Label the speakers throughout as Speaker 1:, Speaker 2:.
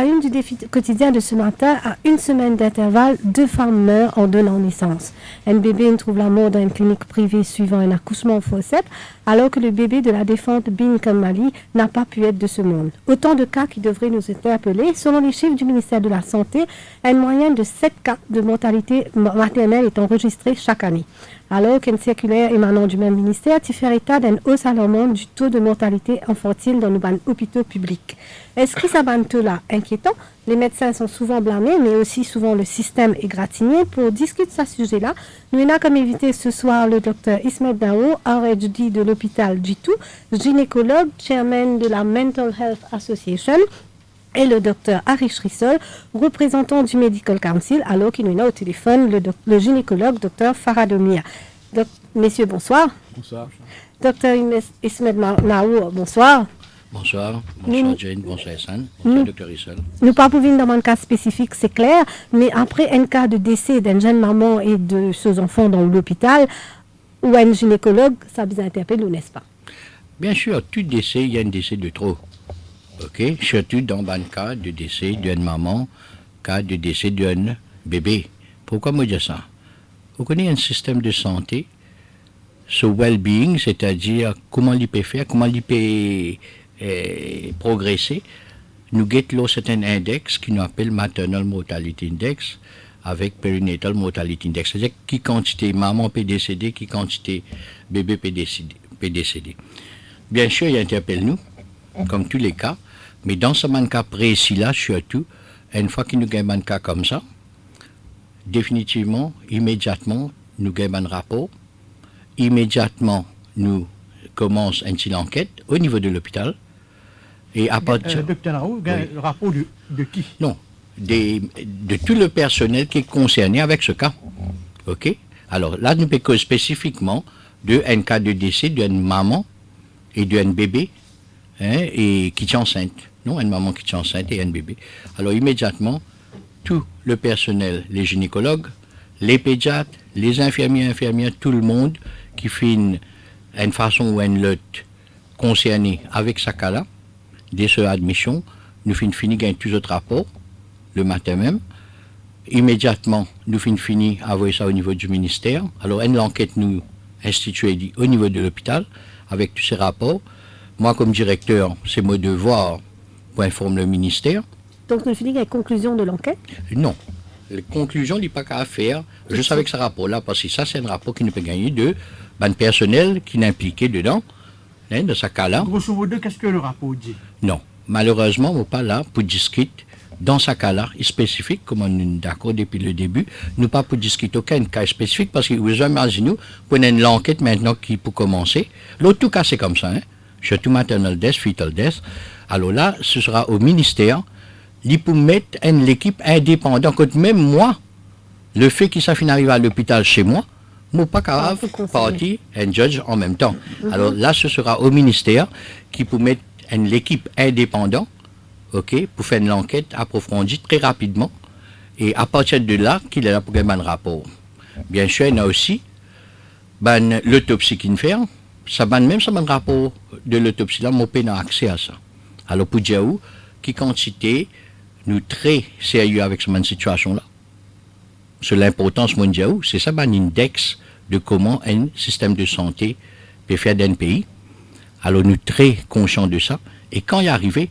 Speaker 1: À une du défi quotidien de ce matin, à une semaine d'intervalle, 2 femmes meurent en donnant naissance. Un bébé trouve la mort dans une clinique privée suivant un accouchement au forceps, alors que le bébé de la défunte Bin Kamali n'a pas pu être de ce monde. Autant de cas qui devraient nous interpeller. Selon les chiffres du ministère de la Santé, une moyenne de 7 cas de mortalité maternelle est enregistrée chaque année. Alors qu'une circulaire émanant du même ministère fait état d'une hausse alarmante du taux de mortalité infantile dans nos hôpitaux publics. Est-ce que ça là inquiétant? Les médecins sont souvent blâmés, mais aussi souvent le système est gratigné. Pour discuter de ce sujet-là, nous avons comme invité ce soir le docteur Ismet Dao, RHD de l'hôpital Jitu, gynécologue, chairman de la Mental Health Association, et le docteur Arish Rissol, représentant du Medical Council, alors qu'il nous a au téléphone le gynécologue docteur Faradomia. Messieurs, bonsoir.
Speaker 2: Bonsoir.
Speaker 1: Docteur Ismet Dao, bonsoir.
Speaker 2: Bonsoir. Bonsoir Jane, bonsoir Hassan, bonsoir docteur Rissol.
Speaker 1: Nous pas pouvons dans un cas spécifique, c'est clair, mais après un cas de décès d'une jeune maman et de ses enfants dans l'hôpital, ou un gynécologue, ça vous interpelle, n'est-ce pas?
Speaker 2: Bien sûr, tout décès, il y a un décès de trop. Ok, surtout dans un cas de décès d'une maman, cas de décès d'un bébé. Pourquoi me dire ça? Vous connaissez un système de santé, ce well-being, c'est-à-dire comment il peut faire, comment il peut progresser. Nous avons un index qui nous appelle Maternal Mortality Index avec Perinatal Mortality Index, c'est-à-dire qui quantité maman peut décéder, qui quantité bébé peut décéder. Bien sûr, il interpelle nous, comme tous les cas, mais dans ce cas précis-là, surtout, une fois que nous avons un cas comme ça, définitivement, immédiatement, nous avons un rapport. Immédiatement, nous commençons une petite enquête au niveau de l'hôpital. Et à partir...
Speaker 3: Docteur Naou, le rapport de qui?
Speaker 2: Non, de tout le personnel qui est concerné avec ce cas. OK? Alors là, nous parlons spécifiquement d'un cas de décès d'une maman et d'un bébé et qui est enceinte. Non, une maman qui est enceinte et un bébé. Alors immédiatement, tout le personnel, les gynécologues, les pédiatres, les infirmières, tout le monde qui fait une façon ou une lutte concernée avec ce cas-là, dès cette admission, nous finissons gagner tous autres rapports le matin même. Immédiatement, nous finissons envoyer ça au niveau du ministère. Alors, une enquête nous instituée au niveau de l'hôpital avec tous ces rapports. Moi, comme directeur, c'est mon devoir pour informer le ministère.
Speaker 1: Donc, nous finissons avec la conclusion de l'enquête?
Speaker 2: Non. La conclusion, il n'y a pas qu'à faire juste avec ce rapport-là, parce que ça, c'est un rapport qui nous peut gagner de personnel qui est impliqué dedans, dans ce cas-là.
Speaker 3: Grosso modo, qu'est-ce que le rapport dit?
Speaker 2: Non. Malheureusement, on n'est pas là pour discuter dans ce cas-là spécifique, comme on est d'accord depuis le début, nous pas pour discuter aucun cas spécifique, parce que vous imaginez, pour une enquête maintenant qui peut commencer. L'autre cas, c'est comme ça, surtout maternal death, fetal death. Alors là, ce sera au ministère, il peut mettre l'équipe indépendante. Même moi, le fait qu'il s'affiche arriver à l'hôpital chez moi, je ne pas capable partir un judge en même temps. Alors là, ce sera au ministère qui peut mettre l'équipe indépendante, ok, pour faire une enquête approfondie très rapidement. Et à partir de là, qu'il est là pour gagner un rapport. Bien sûr, il y a aussi l'autopsie qu'il fait. Ça même ça, un rapport de l'autopsie là, mon père n'a accès à ça. Alors pour dire où, qui quantité, nous très sérieux avec cette situation-là. C'est l'importance mondiale, c'est ça un index de comment un système de santé peut faire d'un pays. Alors nous très conscients de ça. Et quand il est arrivé,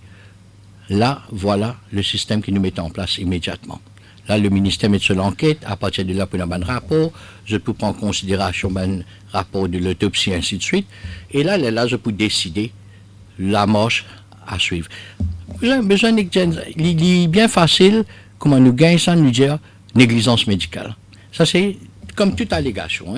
Speaker 2: là, voilà le système qui nous met en place immédiatement. Là, le ministère met sur l'enquête, à partir de là, pour un rapport, je peux prendre en considération un rapport de l'autopsie, ainsi de suite. Et là, je peux décider la marche à suivre. Besoin il est bien facile, comment nous gagnons ça, nous dire négligence médicale. Ça, c'est comme toute allégation.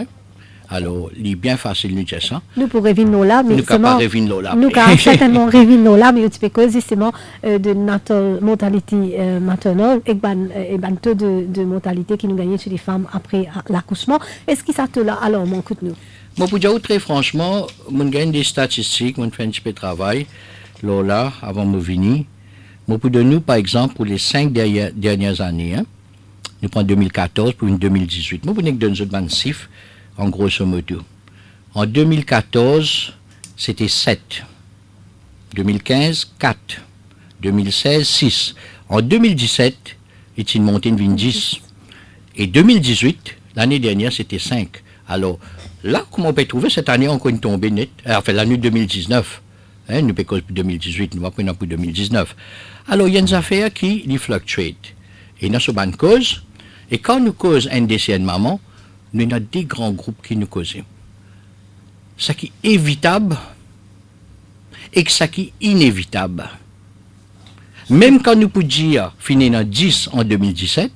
Speaker 2: Alors, il est bien facile de dire ça.
Speaker 1: Nous pourrions revenir là, mais
Speaker 2: nous
Speaker 1: pas
Speaker 2: revenir là.
Speaker 1: Nous pouvons certainement revenir là, mais tu peux causer justement de notre mortalité maternelle et un taux de mortalité qui nous gagne chez les femmes après l'accouchement. Est-ce que ça te là? Alors, mon coup de nous.
Speaker 2: Moi, pour dire très franchement, je gagne des statistiques, je fais un petit peu de travail. Là, avant de venir, moi, pour de nous, par exemple, pour les 5 dernières années, nous prenons 2014 pour une 2018. Moi, pour nous donner un chiffre, en grosso modo. En 2014, c'était 7. 2015, 4. 2016, 6. En 2017, il est monté une 10. Et 2018, l'année dernière, c'était 5. Alors, là, comment on peut trouver cette année encore une tombée nette, enfin l'année 2019, hein, nous payons pour 2018, nous prenons pour 2019. Alors, il y a une affaire qui fluctuent. Et nous avons une cause, et quand nous causons un décès de maman, nous avons des grands groupes qui nous causent. Ce qui est évitable et ce qui est inévitable. Même quand nous pouvons dire, finir dans 10 en 2017,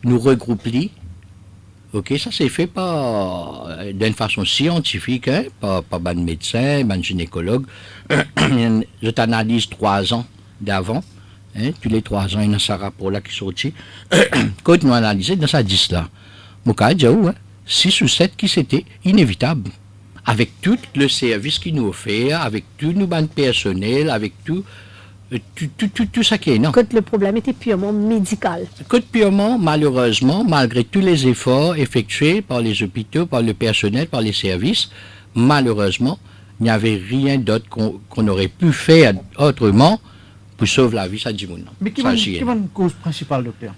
Speaker 2: nous regroupons. Ok, ça c'est fait d'une façon scientifique, hein, par un médecin, un gynécologue. Je t'analyse 3 ans d'avant. Hein, tous les 3 ans, il y a ce rapport-là qui est sorti. Quand nous analysons, dans ça 10 là, mon cas, 6 ou 7 qui c'était inévitable. Avec tout le service qu'il nous offert, avec tout nos bandes personnelles, avec tout ça qui est, non.
Speaker 1: Quand le problème était purement médical.
Speaker 2: Quand purement, malheureusement, malgré tous les efforts effectués par les hôpitaux, par le personnel, par les services, malheureusement, il n'y avait rien d'autre qu'on aurait pu faire autrement pour sauver la vie, ça dit mon nom.
Speaker 3: Mais qui est la cause principale, docteur?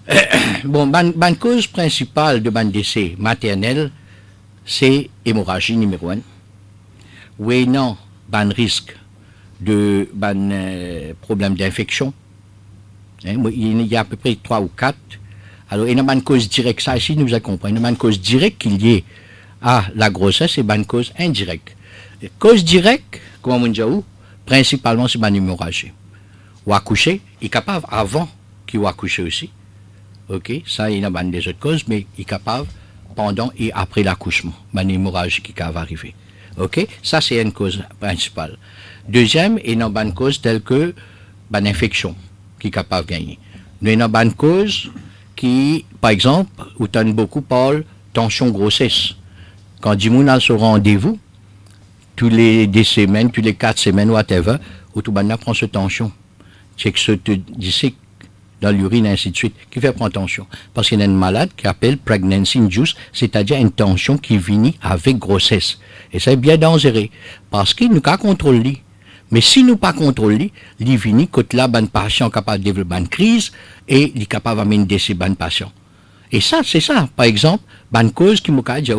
Speaker 2: Bon, la cause principale de décès maternel, c'est hémorragie numéro 1. Oui, non, risque de problème d'infection. Hein, il y a à peu près 3 ou 4. Alors, il y a une cause directe, ça ici, nous a compris. Il y a une cause directe qui est liée à la grossesse et une cause indirecte. Cause directe, comme on dit, principalement, c'est une hémorragie. Ou accoucher, il est capable avant qu'il accouche aussi. Ok, ça, il y a des autres causes, mais il est capable pendant et après l'accouchement. Une hémorragie qui va arriver. Ok, ça, c'est une cause principale. Deuxième, il y a une cause telle que une infection qui est capable de gagner. Il y a une cause qui, par exemple, où tu as beaucoup parlent tension grossesse. Quand Dimoun a son rendez-vous, tous les 2 semaines, tous les 4 semaines, whatever, où tout le monde prend cette tension. C'est que ce te dit dans l'urine, ainsi de suite, qui fait prendre tension. Parce qu'il y a une malade qui appelle pregnancy induced, c'est-à-dire une tension qui vient avec grossesse. Et c'est bien dangereux. Parce qu'il nous pas contrôler. Mais si nous pas contrôler, il vient quand là, un patient capable de développer une crise et il est capable d'amener décès ban patient. Et ça, c'est ça. Par exemple, une cause qui m'a dit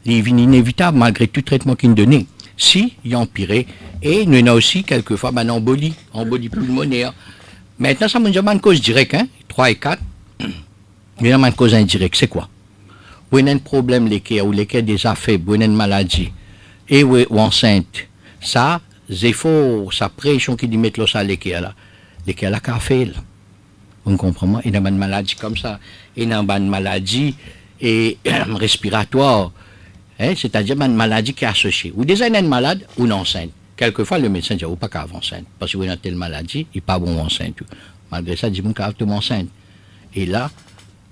Speaker 2: il vient inévitable malgré tout traitement qu'il donne. Si, il a empiré. Et nous avons aussi quelquefois une embolie pulmonaire. Maintenant, ça me dit une cause directe, hein, 3 et 4. Mais il y a une cause indirecte, c'est quoi? Ou il y a un problème, ou lesquels déjà faibles, ou il y a une maladie, et ou enceinte. Ça, c'est faux, ça pression qui dit mettre ça à l'équerre là. L'équerre là, qu'a fait, là. Vous comprenez? Il y a une maladie comme ça. Il y a une maladie respiratoire. Hein, c'est-à-dire une maladie qui est associée. Ou déjà une malade ou une enceinte. Quelquefois, le médecin dit, pas qu'à enceinte. Parce que vous avez telle maladie, il n'est pas bon enceinte. Malgré ça, il dit, qu'à enceinte. Et là,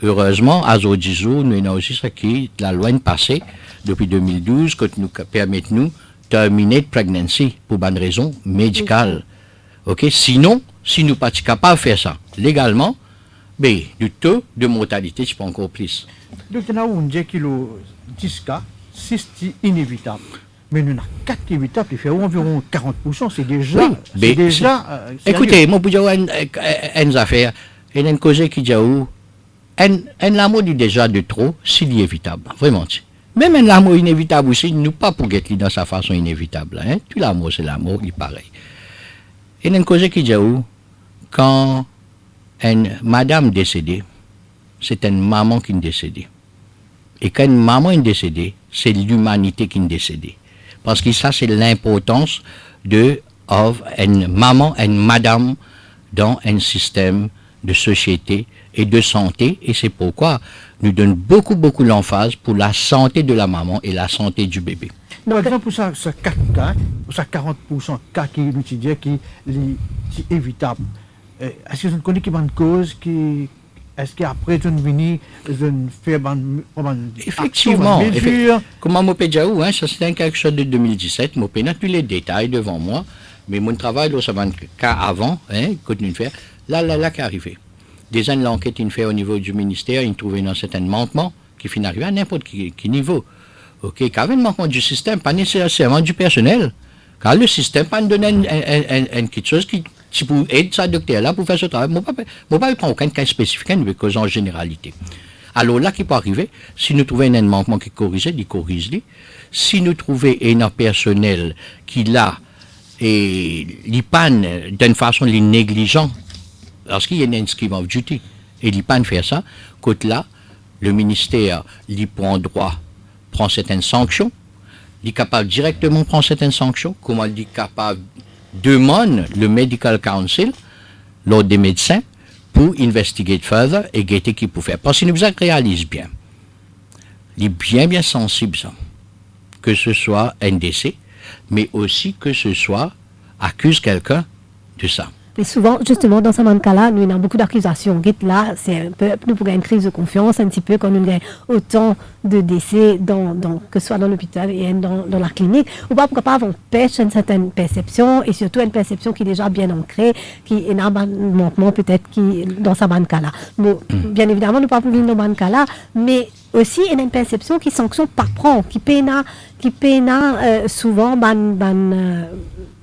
Speaker 2: heureusement, à Zodizou, nous avons aussi ce qui, la loi est passée depuis 2012, qui nous permet de terminer de pregnancy pour une raison médicale. Ok? Sinon, si nous ne sommes pas capables de faire ça légalement, ben, du taux de mortalité, c'est pas encore plus.
Speaker 3: Donc, il y a un dit que le 10 cas, 6 c'est inévitable. Mais nous avons 4 évitables qui fait environ 40%, c'est déjà.
Speaker 2: Oui,
Speaker 3: c'est déjà
Speaker 2: écoutez, moi, pour dire une affaire, il y a une cause qui dit un l'amour dit déjà de trop, c'est inévitable. Vraiment. Même un amour inévitable aussi, nous pas pour être dans sa façon inévitable. Hein? Tout l'amour, c'est l'amour, il est pareil. Il y a une cause qui dit quand une madame décédée, c'est une maman qui est décédée. Et quand une maman est décédée, c'est l'humanité qui est décédée. Parce que ça, c'est l'importance de une maman, une madame dans un système de société et de santé. Et c'est pourquoi nous donnons beaucoup l'emphase pour la santé de la maman et la santé du bébé.
Speaker 3: Par exemple, pour ça 4 cas, pour ça 40% de cas qui nous disent qui est évitable. Est-ce que vous connaissez une cause qui. Est-ce qu'après, je viens faire
Speaker 2: effectivement, comme je peux dire, ça c'est quelque chose de 2017, je n'ai pas tous les détails devant moi, mais mon travail, ça va un cas avant, continue de faire, là, qui est arrivé. Des années, l'enquête est faite au niveau du ministère, il trouve un certain manquement qui finit arriver à n'importe quel niveau. Ok, quand même, manquement du système, pas nécessairement du personnel, car le système pas nous donne quelque chose qui Si pour aider ce docteur-là pour faire ce travail, je ne pas prendre aucun cas spécifique, mais cause en généralité. Alors là, qui peut arriver, si nous trouvons un manquement qui corrige, il corrige. Si nous trouvons un personnel qui l'a et l'IPAN d'une façon négligente, parce qu'il y a un scheme of duty, et l'IPAN fait ça, côté là, le ministère lui prend droit, prend certaines sanctions, il est capable directement de prendre certaines sanctions, comment il est capable de demander le Medical Council, l'ordre des médecins, pour investiguer further et guetter qui peut faire. Parce que nous réalise bien, il est bien sensible ça, que ce soit NDC, mais aussi que ce soit accuse quelqu'un de ça.
Speaker 1: Mais souvent, justement, dans ce cas-là, nous avons beaucoup d'accusations. Là, c'est un peu, nous pouvons une crise de confiance, un petit peu, quand nous avons autant de décès, que ce soit dans l'hôpital et dans la clinique. Ou pas, pourquoi pas, on pêche une certaine perception, et surtout une perception qui est déjà bien ancrée, qui est un manquement peut-être qui dans ce cas-là. Bon, bien évidemment, nous ne pouvons pas vivre dans ce cas-là, mais aussi, il y a une perception qui sanctionne par prend, qui peine souvent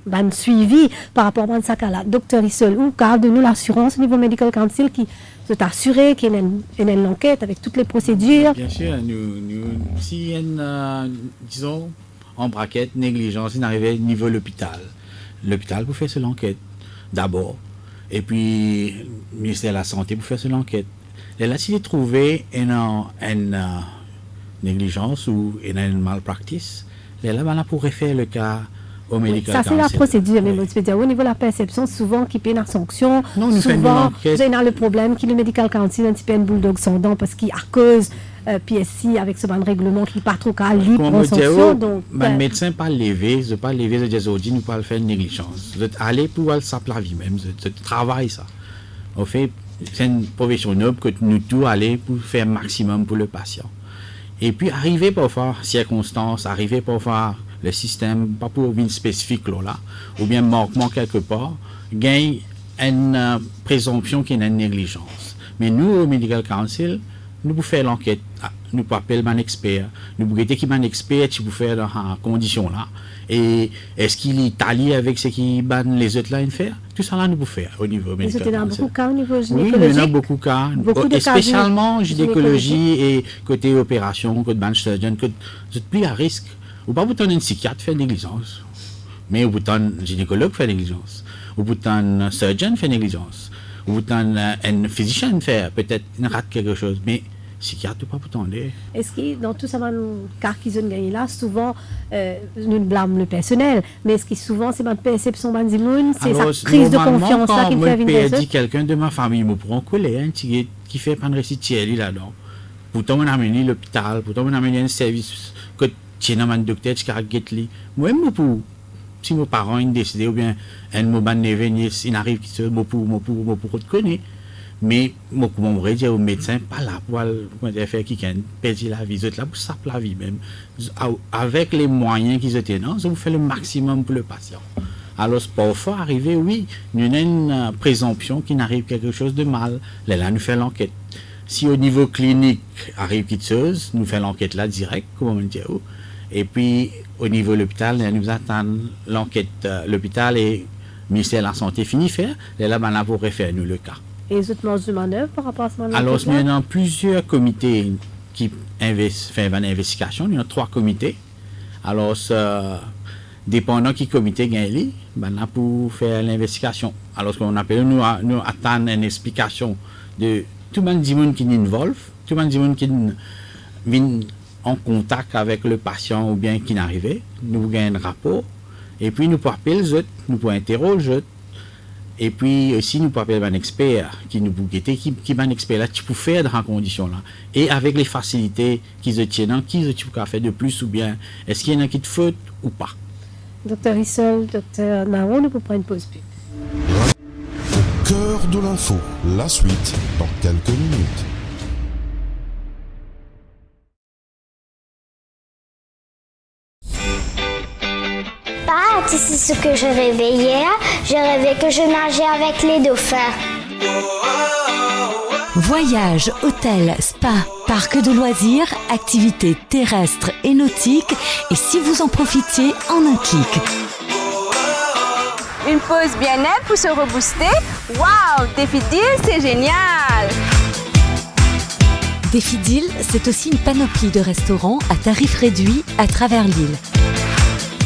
Speaker 1: ban suivi par rapport à ce cas-là. Docteur Issel, ou garde nous l'assurance au niveau Medical Council qui s'est assuré qu'il y a une enquête avec toutes les procédures.
Speaker 4: Bien sûr, si il y a une, disons, en braquette, négligence, il arrive au niveau de l'hôpital. L'hôpital pour faire cette enquête d'abord. Et puis, le ministère de la Santé pour faire cette enquête. Et là, s'il est trouvé une négligence ou une malpractice, là, on pourrait faire le cas au Medical Council.
Speaker 1: Ça, c'est la procédure, mais je veux dire, au niveau de la perception, souvent, qui paye la sanction,
Speaker 4: non, nous
Speaker 1: souvent, vous avez le problème qu'il y a le Medical Council, un petit peu une bulldog sans dents, parce qu'à cause PSC, avec ce règlement qui n'est pas trop calme, libre en sanction. Donc,
Speaker 4: le médecin pas levé, je pas levé, je dis aujourd'hui, nous pas le faire une négligence. Je aller pour aller s'appeler la vie même, je travaille ça. En fait, c'est une profession noble que nous tous aller pour faire maximum pour le patient. Et puis, arriver pour faire circonstances, arriver pour faire le système, pas pour une spécifique là, ou bien manquement quelque part, gagne une présomption qui est une négligence. Mais nous, au Medical Council, nous pouvons faire l'enquête, nous pouvons appeler un expert, nous pouvons dire qu'il y a un expert qui peut faire dans ces conditions-là. Et est-ce qu'il est allié avec ce qui ban les autres là à faire? Tout ça là, nous pouvons faire au niveau Medical Council.
Speaker 1: Il y a beaucoup de cas au niveau gynécologique.
Speaker 4: Oui, il y en a beaucoup de cas, et spécialement gynécologie et côté opération, côté ban surgeon, côté plus à risque. Ou pas vous un psychiatre fait négligence, mais vous un gynécologue fait négligence, ou vous un surgeon fait négligence, ou vous un physicien fait peut-être une rate quelque chose, mais psychiatre pas pour
Speaker 1: Est-ce que dans tout ça, cas qu'ils ont gagné là, souvent nous blâmons le personnel, mais est-ce que souvent c'est ma perception c'est sa prise de confiance là qui me fait venir
Speaker 4: dit quelqu'un de ma famille me prend coller un petit qui fait prendre récit là-dedans. Pourtant on a amené l'hôpital, pourtant on a amené un service que tiens un docteur qui a guetté moi pour si mes parents ont décidé ou bien un moment venir il arrive qui se pour te connaître. Mais moi, comme on pourrait dire au médecin, pas là pour faire qui perdre la vie, là pour saper la vie même. Avec les moyens qu'ils étaient, non, ça vous fait le maximum pour le patient. Alors, parfois, arriver, oui, il y a une présomption qu'il n'arrive quelque chose de mal. Là, nous fait l'enquête. Si au niveau clinique, arrive quelque chose, nous fait l'enquête là direct, comme on dit. Et puis, au niveau de l'hôpital, nous attendons l'enquête, l'hôpital et le ministère de la Santé finit faire. Là, on pourrait faire nous le cas.
Speaker 1: Et les autres marges de manœuvre par rapport à ce manœuvre?
Speaker 4: Alors, il y a plusieurs comités qui font une investigation. Il y a 3 comités. Alors, dépendant qui comité gagne, là pour faire l'investigation. Alors, ce qu'on appelle, nous attendons une explication de tout le monde qui est involve, tout le monde qui vient en contact avec le patient ou bien qui n'arrive. Nous gagnons un rapport. Et puis, nous pouvons appeler les autres, nous pouvons interroger les autres. Et puis aussi, nous pouvons appeler un expert qui nous peut guetter, qui est un expert là, qui peut faire dans ces conditions-là. Et avec les facilités qu'ils obtiennent, qu'ils peuvent faire de plus ou bien, est-ce qu'il y en a qui te faute ou pas?
Speaker 1: Docteur Issel, docteur Naron, nous pouvons prendre une pause pub.
Speaker 5: Cœur de l'info, la suite dans quelques minutes.
Speaker 6: Tu sais ce que je rêvais hier? Je rêvais que je nageais avec les dauphins.
Speaker 7: Voyages, hôtels, spa, parcs de loisirs, activités terrestres et nautiques, et si vous en profitiez en un clic.
Speaker 8: Une pause bien-être pour se rebooster. Waouh, Défidil, c'est génial!
Speaker 7: Défidil, c'est aussi une panoplie de restaurants à tarifs réduits à travers l'île.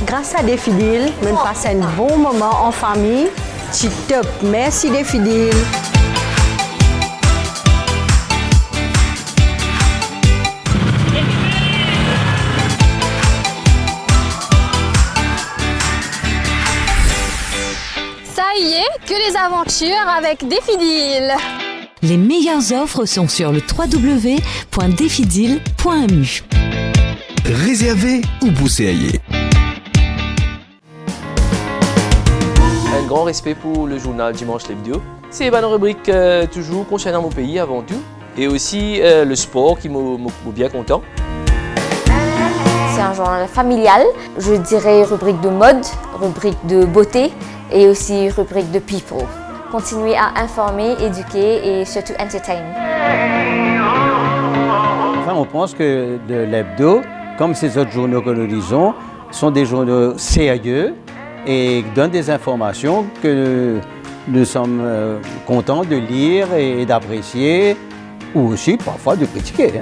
Speaker 9: Grâce à Défidil, on passe un bon moment en famille. C'est top. Merci Défidil.
Speaker 8: Ça y est, que les aventures avec Défidil!
Speaker 7: Les meilleures offres sont sur le www.defidil.mu.
Speaker 10: Réservez ou bousséaillez.
Speaker 11: Un grand respect pour le journal Dimanche l'Hebdo. C'est une rubrique toujours concernant mon pays avant tout. Et aussi le sport qui m'a bien content.
Speaker 12: C'est un journal familial, je dirais rubrique de mode, rubrique de beauté et aussi rubrique de people. Continuer à informer, éduquer et surtout entertain.
Speaker 13: Enfin, on pense que l'hebdo, comme ces autres journaux que nous lisons, sont des journaux sérieux et donnent des informations que nous sommes contents de lire et d'apprécier, ou aussi parfois de critiquer.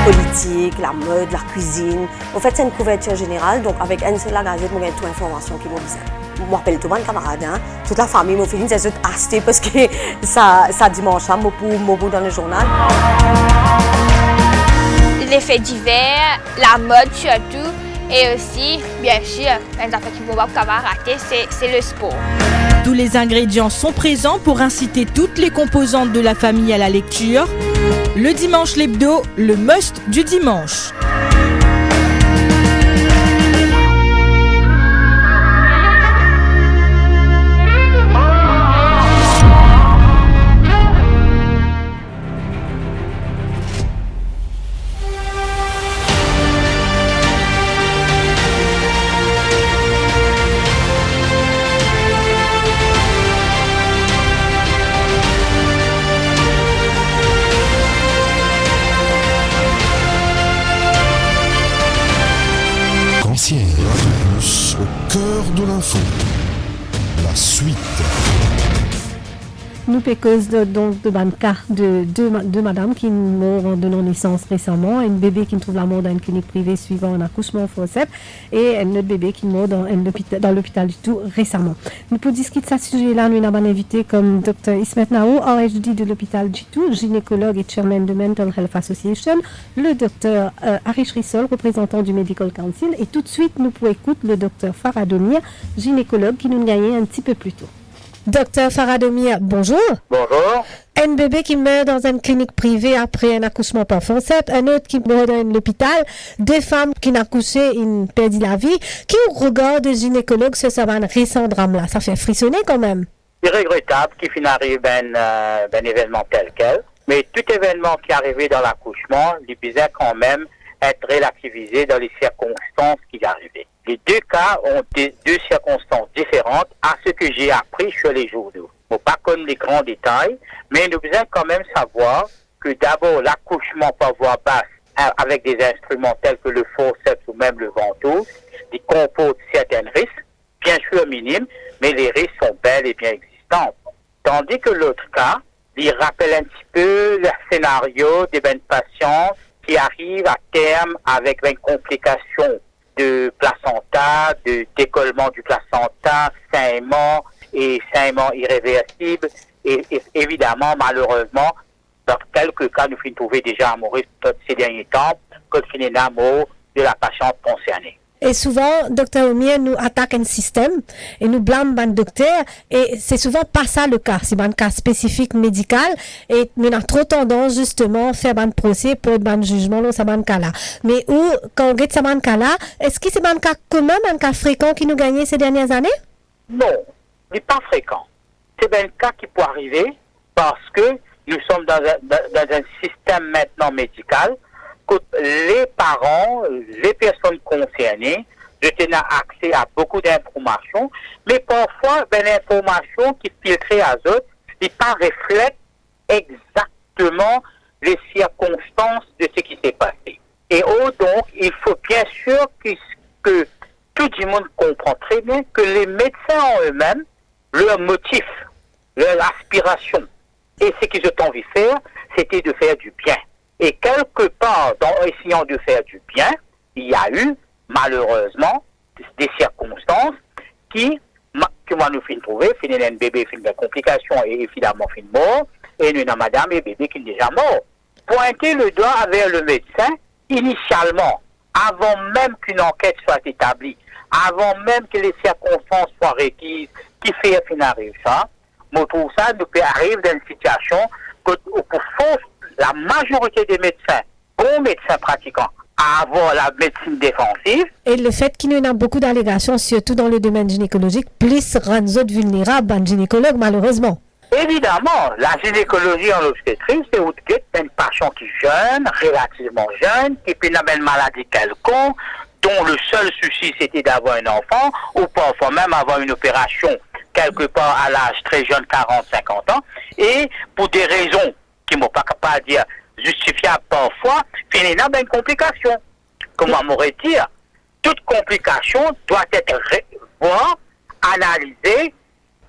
Speaker 14: Politique, la mode, la cuisine. En fait, c'est une couverture générale, donc avec une seule gazette, on a toute l'information qui m'a besoin. Je m'appelle tout le monde camarade, toute la famille, mon fils, c'est tout acheté parce que ça dimanche, mon bout dans le journal.
Speaker 15: Les faits divers, la mode surtout, et aussi, bien sûr, un affaire qui ne va pas rater, c'est le sport.
Speaker 16: Tous les ingrédients sont présents pour inciter toutes les composantes de la famille à la lecture. Le dimanche l'hebdo, le must du dimanche.
Speaker 5: Plus au cœur de l'info. La suite.
Speaker 1: Nous pécose donc de banca de deux madames qui meurent de non-naissance récemment, un bébé qui trouve la mort dans une clinique privée suivant un accouchement au forceps et un autre bébé qui meurt dans l'hôpital du tout récemment. Nous pour discuter de ce sujet-là, nous avons un invité comme Dr. Ismet Nao, RHD de l'hôpital du tout, gynécologue et chairman de Mental Health Association, le Dr. Harish Rissol, représentant du Medical Council, et tout de suite nous pouvons écouter le Dr. Faradomir, gynécologue qui nous gagnait un petit peu plus tôt. Docteur Faradomir, bonjour.
Speaker 17: Bonjour.
Speaker 1: Un bébé qui meurt dans une clinique privée après un accouchement par forceps, un autre qui meurt dans l'hôpital, deux femmes qui n'ont accouché, ils perdent la vie. Qui regarde gynécologue sur ce récent drame-là? Ça fait frissonner quand même.
Speaker 17: C'est regrettable qu'il finisse arrive un événement tel quel, mais tout événement qui est arrivé dans l'accouchement, il devait quand même être relativisé dans les circonstances qui est arrivé. Les deux cas ont deux circonstances différentes à ce que j'ai appris sur les journaux. Bon, pas comme les grands détails, mais nous devons quand même savoir que d'abord l'accouchement par voie basse avec des instruments tels que le forceps ou même le ventouse, il comporte certains risques, bien sûr minimes, mais les risques sont bel et bien existants. Tandis que l'autre cas, il rappelle un petit peu le scénario des patients qui arrivent à terme avec une complication de placenta, de décollement du placenta, saignement et saignement irréversible. Et évidemment, malheureusement, dans quelques cas, nous finissons trouver déjà à mourir ces derniers temps, que finit la mort de la patiente concernée.
Speaker 1: Et souvent, Dr. Omir nous attaque un système et nous blâme le docteur et c'est souvent pas ça le cas. C'est un cas spécifique médical et nous avons trop tendance justement à faire un procès pour un jugement dans ce cas-là. Mais quand on regarde ce cas-là, est-ce que c'est un cas commun, un cas fréquent qui nous gagnait ces dernières années?
Speaker 17: Non, il n'est pas fréquent. C'est un cas qui peut arriver parce que nous sommes dans un système maintenant médical que les parents, les personnes concernées, je tenais accès à beaucoup d'informations, mais parfois, l'information qui filtrée à eux, n'est pas reflète exactement les circonstances de ce qui s'est passé. Et donc, il faut bien sûr que tout le monde comprend très bien que les médecins en eux-mêmes, leur motif, leur aspiration, et ce qu'ils ont envie de faire, c'était de faire du bien. Et quelque part, dans essayant de faire du bien, il y a eu, malheureusement, des circonstances qui moi nous finissons trouver, finissons un bébé, finissons des complications et évidemment finissons mort, et nous avons madame et bébé qui sont déjà morts. Pointer le doigt vers le médecin, initialement, avant même qu'une enquête soit établie, avant même que les circonstances soient requises, qui fait fin arrive ça, je trouve ça, nous arrive dans une situation que, pour force, la majorité des médecins, bons médecins pratiquants, à avoir la médecine défensive.
Speaker 1: Et le fait qu'il y en a beaucoup d'allégations, surtout dans le domaine gynécologique, plus rend les autres vulnérables en gynécologue, malheureusement.
Speaker 17: Évidemment, la gynécologie en obstétrique, c'est une passion qui est jeune, relativement jeune, qui peut avoir une maladie quelconque, dont le seul souci c'était d'avoir un enfant, ou parfois même avoir une opération quelque part à l'âge très jeune, 40-50 ans, et pour des raisons qui ne m'ont pas capable de dire justifiable parfois, finir dans une complication. Comment m'aurait dire, toute complication doit être analysée,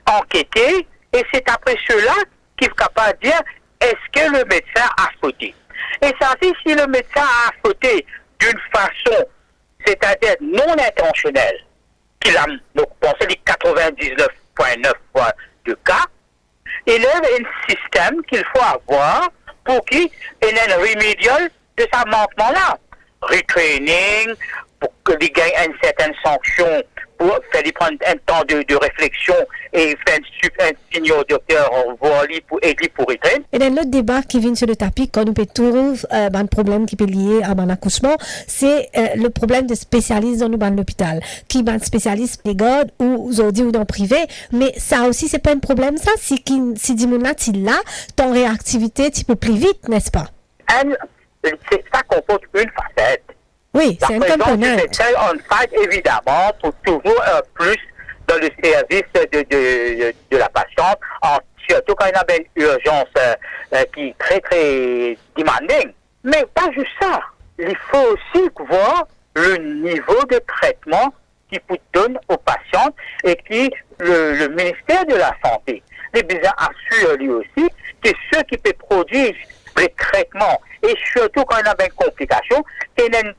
Speaker 17: enquêtée, et c'est après cela qu'il est capable de dire est-ce que le médecin a fauté. Et ça, si le médecin a fauté d'une façon, c'est-à-dire non intentionnelle, qu'il a pensé les 99,9% de cas, il y a un système qu'il faut avoir pour qu'il y ait un remédial de ce manquement-là. Retraining, pour qu'il gagne une certaine sanction, pour faire prendre un temps de réflexion et faire un signe au docteur voir lui pour aider pour retrainer.
Speaker 1: Et dans l'autre débat qui vient sur le tapis, quand on peut trouver un problème qui peut lier à un accouchement, c'est le problème de spécialistes dans l'hôpital, qui est un spécialiste des gardes ou aujourd'hui ou dans le privé, mais ça aussi c'est pas un problème ça, si dis-moi tu là, ton réactivité tu peux plus vite, n'est-ce pas?
Speaker 17: Ça comporte une facette.
Speaker 1: Oui, c'est un component.
Speaker 17: On fight évidemment pour toujours plus dans le service de la patiente, surtout quand il y a une urgence qui est très très demanding. Mais pas juste ça. Il faut aussi voir le niveau de traitement qui peut donner aux patientes et qui le ministère de la Santé est bien assure lui aussi que ceux qui peuvent produire les traitements et surtout quand il y a une complication, il y a une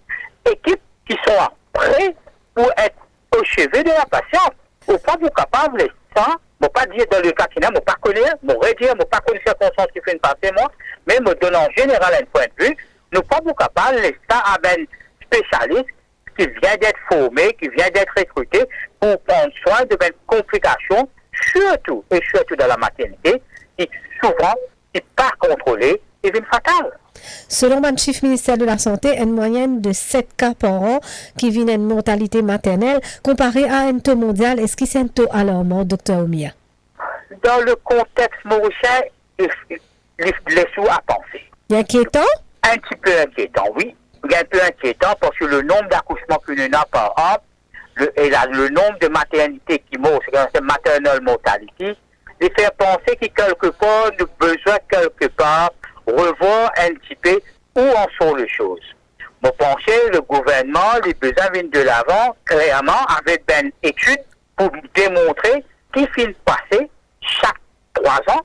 Speaker 17: équipe qui sont prêts pour être au chevet de la patiente. Ou pas vous capable de ça, je ne pas dire dans le cas qui n'a, je ne pas connaître, je ne redire, je ne pas connaître les circonstances qui fait passer moi, mais me donner en général un point de vue, nous pas vous capable de ça avec un spécialiste qui vient d'être formé, qui vient d'être recruté pour prendre soin de mes complications, surtout dans la maternité, qui souvent n'est pas contrôlée et devient fatale.
Speaker 1: Selon le chiffre ministère de la Santé, une moyenne de 7 cas par an qui viennent d'une mortalité maternelle comparé à un taux mondial. Est-ce que c'est un taux alarmant, Dr Oumia?
Speaker 17: Dans le contexte mauricien, les sous à penser.
Speaker 1: Il est inquiétant?
Speaker 17: Un petit peu inquiétant, oui. Il est un peu inquiétant parce que le nombre d'accouchements que nous avons par an et le nombre de maternités qui meurent, c'est maternal mortality, les faire penser que quelque part, nous avons besoin quelque part revoir un petit peu où en sont les choses. Je pense que le gouvernement, les besoins viennent de l'avant, clairement, avec une étude pour démontrer qu'il finit passer chaque 3 ans,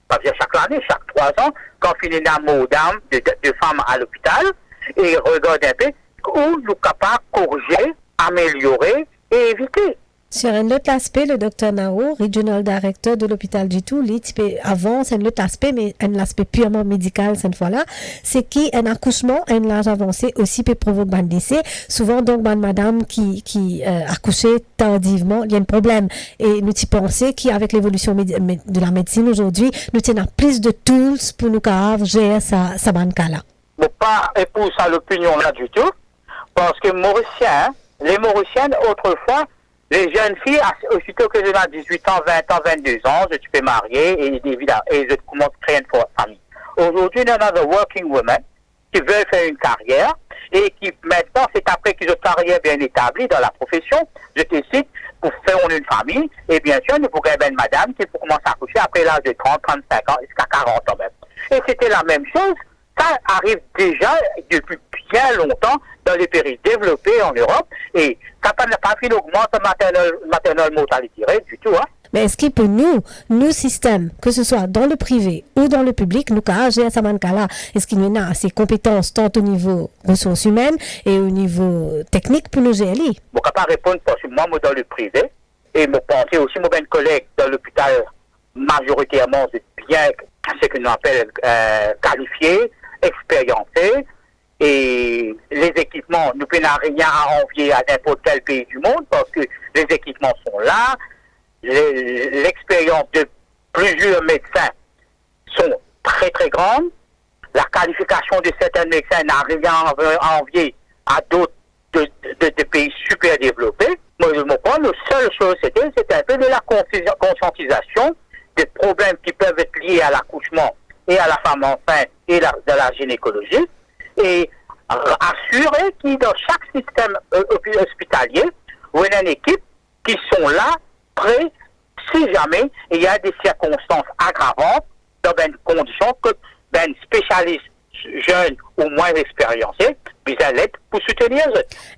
Speaker 17: pas dire chaque année, chaque 3 ans, quand finit la mort d'âme de femmes à l'hôpital, et regarde un peu où nous sommes capables de corriger, améliorer et éviter.
Speaker 1: Sur un autre aspect, le Dr Nao, Regional Director de l'hôpital du Tout, avant, c'est un autre aspect, mais un aspect purement médical cette fois-là, c'est qu'un accouchement à un âge avancé aussi peut provoquer un décès. Souvent, donc, madame qui accouchait tardivement, il y a un problème. Et nous y pensons qu'avec l'évolution de la médecine aujourd'hui, nous tenons plus de tools pour nous gérer ça cas-là.
Speaker 17: Je ne pas épouser ça l'opinion là du tout, parce que les Mauriciennes, autrefois, les jeunes filles, aussitôt que j'ai 18 ans, 20 ans, 22 ans, je suis marié et je commence à créer une famille. Aujourd'hui, il y a des working women qui veulent faire une carrière et qui maintenant, c'est après qu'ils ont une carrière bien établie dans la profession, je te cite, pour faire une famille. Et bien sûr, nous pourrions avoir une madame qui peut commencer à accoucher après l'âge de 30, 35 ans, jusqu'à 40 ans même. Et c'était la même chose. Ça arrive déjà depuis bien longtemps dans les pays développés en Europe et capable n'a pas fait augmenter la maternal mortality rate du tout. Hein.
Speaker 1: Mais est-ce qu'il peut nous systèmes, que ce soit dans le privé ou dans le public, nous agir à ce moment-là, est-ce qu'il y en a assez compétences tant au niveau ressources humaines et au niveau technique pour nous gérer?
Speaker 17: Je ne peux pas répondre parce que moi, dans le privé, et je pense aussi, mon collègue dans l'hôpital, majoritairement, c'est bien ce que nous appelons qualifiés, expérimentés, et les équipements, nous n'avons rien à envier à n'importe quel pays du monde parce que les équipements sont là. L'expérience de plusieurs médecins sont très très grandes. La qualification de certains médecins n'a rien à envier à d'autres de pays super développés. Moi, la seule chose, c'était un peu de la conscientisation des problèmes qui peuvent être liés à l'accouchement et à la femme enceinte et de la gynécologie. Et assurer qu'il dans chaque système hospitalier, il y a une équipe qui sont là, prêts, si jamais il y a des circonstances aggravantes dans une condition que un spécialiste jeune ou moins expérimenté, puis à l'aide pour soutenir.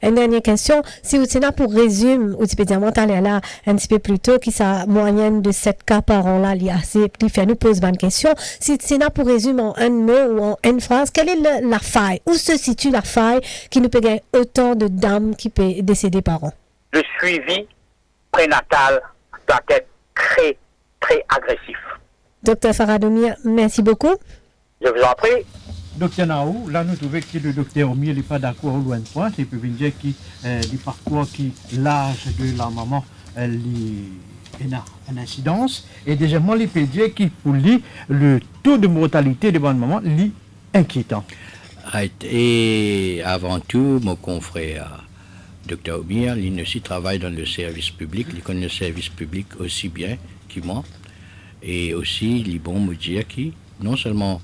Speaker 1: Une dernière question, si vous êtes là pour résumer, ou typiquement aller là un petit peu plus tôt, qui sa moyenne de 7 cas par an là, il y a assez, puis fait nous pose bonne question. Si c'est là pour résumer en un mot ou en une phrase, quelle est la faille? Où se situe la faille qui nous peut gagner autant de dames qui peuvent décéder par an?
Speaker 17: Le suivi prénatal doit être très, très agressif.
Speaker 1: Docteur Faradomir, merci beaucoup.
Speaker 17: Je vous en prie.
Speaker 3: Docteur Naou, là nous trouvons que le docteur Omier n'est pas d'accord au loin de point. Il peut dire que le parcours qui l'âge de la maman a une incidence. Et deuxièmement, il peut dire que pour lui, le taux de mortalité de bonne maman est inquiétant.
Speaker 2: Et avant tout, mon confrère Dr Omier, il aussi travaille dans le service public. Il connaît le service public aussi bien que moi. Et aussi, il est bon me dire que non seulement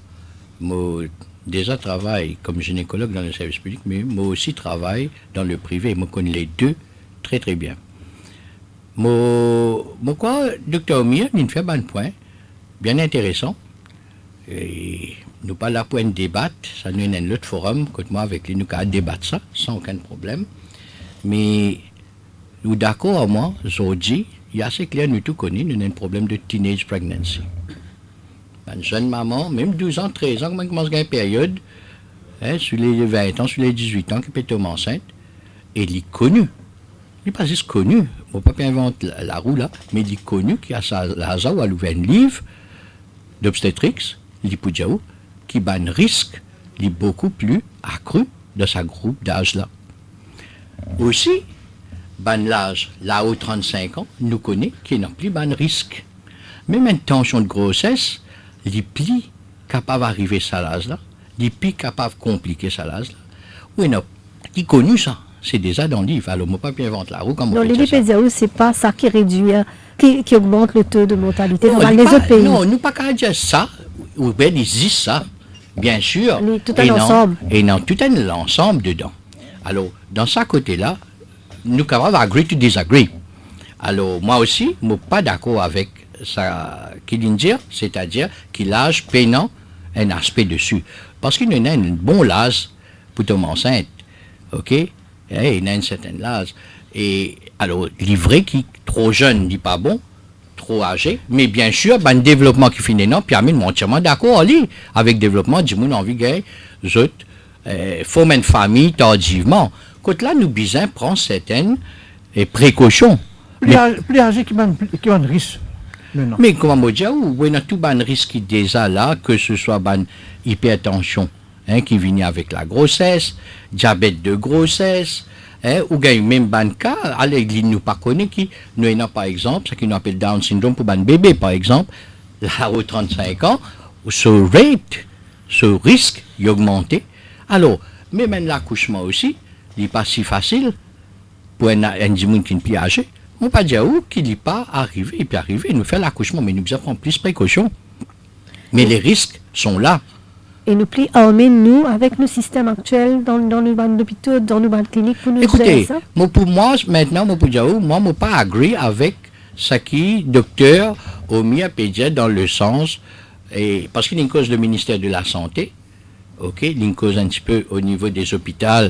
Speaker 2: moi déjà travaille comme gynécologue dans le service public, mais moi aussi travaille dans le privé. Je connais les deux très très bien. Moi quoi, Dr Omier, il fait un point bien intéressant. Et nous pas là pour un débat, ça nous est un autre forum, que moi avec lui, nous allons débattre ça sans aucun problème. Mais nous d'accord, moi, aujourd'hui, il y a assez clair, nous tout connaissons, nous avons un problème de teenage pregnancy. Une jeune maman, même 12 ans, 13 ans, quand on commence à une période, sur les 20 ans, sur les 18 ans, qui peut tomber enceinte, et il est connu. Il n'est pas juste connu, on ne peut pas inventer la roue là, mais il est connu qui a sa hasard où elle ouvert un livre d'obstétrics, l'hypodiao, qui a un risque, il est beaucoup plus accru de sa groupe d'âge là. Aussi, l'âge là-haut 35 ans, nous connaît qu'il n'a plus de risque. Même une tension de grossesse, les plis capables d'arriver à l'âge là, les plis capables de compliquer ça l'âge là. Oui, non, qui connu ça, c'est déjà dans le livre. Alors, on ne peut pas inventer la roue comme on
Speaker 1: non,
Speaker 2: peut dire ça.
Speaker 1: Non, c'est pas ça qui réduit, qui augmente le taux de mortalité dans les autres pays.
Speaker 2: Non, nous pas qu'à dire ça, ou bien il existe ça, bien sûr.
Speaker 1: Tout un ensemble.
Speaker 2: Et non, tout un ensemble dedans. Alors, dans ce côté-là, nous sommes capables agree to disagree. Alors, moi aussi, je ne suis pas d'accord avec ça qu'il dit, c'est-à-dire qu'il l'âge peinant un aspect dessus. Parce qu'il y a un bon âge pour tomber enceinte. OK? Et il y a un certain âge. Et alors, livré qui trop jeune, n'est pas bon, trop âgé, mais bien sûr, ben, le développement qui finit non, puis je suis entièrement d'accord avec le développement du monde en vie gay, former une famille tardivement. Quand là, nous besoin prendre certaines précautions.
Speaker 3: Plus âgé qui a un risque. Non.
Speaker 2: Mais comment dire, il y a tout un risque déjà là, que ce soit une hypertension qui vient avec la grossesse, diabète de grossesse, ou il y a même un cas, à l'église, nous pas connaît qui, nous avons par exemple, ce qu'on appelle Down syndrome pour un bébé, par exemple, là, aux 35 ans, ce risque, il augmenté. Alors, même l'accouchement aussi, il n'est pas si facile pour un monde qui n'est plus âgé. On ne peut pas dire qu'il n'est pas arrivé, il peut arriver, nous faire l'accouchement, mais nous avons plus de précautions. Mais les risques sont là.
Speaker 1: Et nous plis armer nous avec le système actuel dans nos bandes d'hôpitaux, dans nos bandes cliniques pour nous
Speaker 2: écoutez,
Speaker 1: ça.
Speaker 2: Pour moi, maintenant, moi, je ne peux pas agree avec ce qui docteur Omier peut dire dans le sens, parce qu'il y a une cause du ministère de la Santé, ok, une cause un petit peu au niveau des hôpitaux,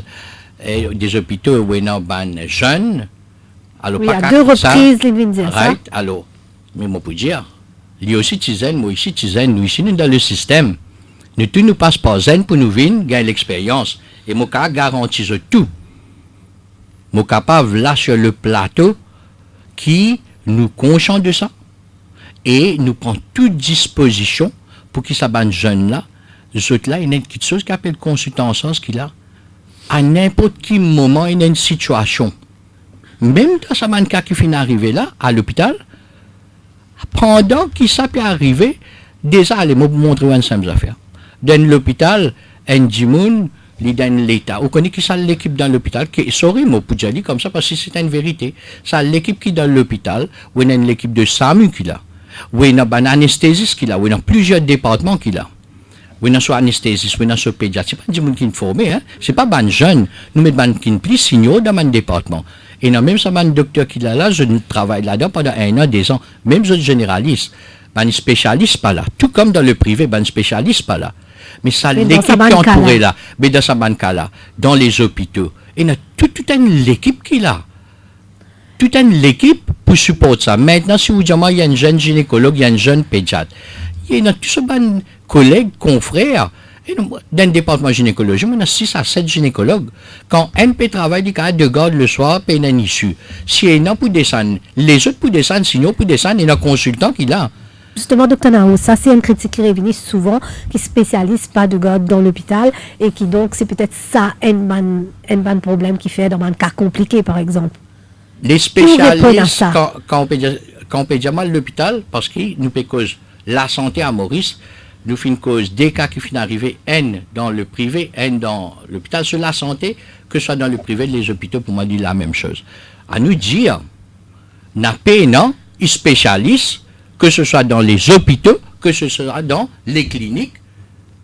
Speaker 2: où il y a des jeunes. Alors,
Speaker 1: oui, à 2 reprises, les vins dire ça.
Speaker 2: Right, alors, mais moi, pour dire, lui aussi, moi ici, nous ici, nous dans le système. Nous tous nous passons par zen pour nous venir, gagner l'expérience. Et moi, garantis tout. Moi, capable, là, sur le plateau, qui nous conscient de ça, et nous prend toute disposition pour qu'ils s'abandonnent jeunes là, ceux là, il y a une petite chose qui appelle consultant en sens qu'il a. À n'importe quel moment, il y a une situation. Même dans ce cas qui finit d'arriver là, à l'hôpital, pendant qu'il s'est arrivé, déjà, allez, moi, vous montrer une simple affaire. Dans l'hôpital, un dimoun, il dans l'État. Vous connaissez qui c'est l'équipe dans l'hôpital? Sorry, moi, pour dire comme ça, parce que c'est une vérité. C'est l'équipe qui est dans l'hôpital, ou il y a l'équipe de SAMU qui est là, ou il y a un anesthésiste qui est là, ou il y a plusieurs départements qui est là. Oui, il y a un anesthésiste, oui, il y a un pédiatre. Ce n'est pas des gens qui sont formés, hein? Ce n'est pas des jeunes. Nous mettons des gens plus signaux dans mon département. Et non, même ça, un docteur qui est là, je travaille là-dedans pendant 1 an, 2 ans. Même les généralistes, un spécialiste pas là. Tout comme dans le privé, un spécialiste pas là. Mais ça, l'équipe qui entourait là, mais dans sa banque là, dans les hôpitaux, il y a toute une équipe qui est là. Toute une équipe pour supporter ça. Maintenant, si vous dites, il y a un jeune gynécologue, il y a un jeune pédiatre. Il y a tous ces collègues, confrères. Et dans le département de gynécologie, on a 6 à 7 gynécologues. Quand un peut travailler du cadre de garde le soir, puis il y a une issue. Si il y a pour descendre, les autres pour descendre, sinon pour descendre, il y a un consultant qui est là.
Speaker 1: Justement, Dr Nao, ça c'est une critique qui revient souvent, qui spécialise pas de garde dans l'hôpital et qui donc c'est peut-être ça un problème qui fait dans un cas compliqué par exemple.
Speaker 2: Les spécialistes, quand on peut dire mal l'hôpital, parce que nous peut cause la santé à Maurice, nous fait une cause des cas qui finissent d'arriver, dans le privé, dans l'hôpital, sur la santé, que ce soit dans le privé, les hôpitaux, pour moi, dit la même chose. À nous dire, n'a pas un spécialiste, que ce soit dans les hôpitaux, que ce soit dans les cliniques,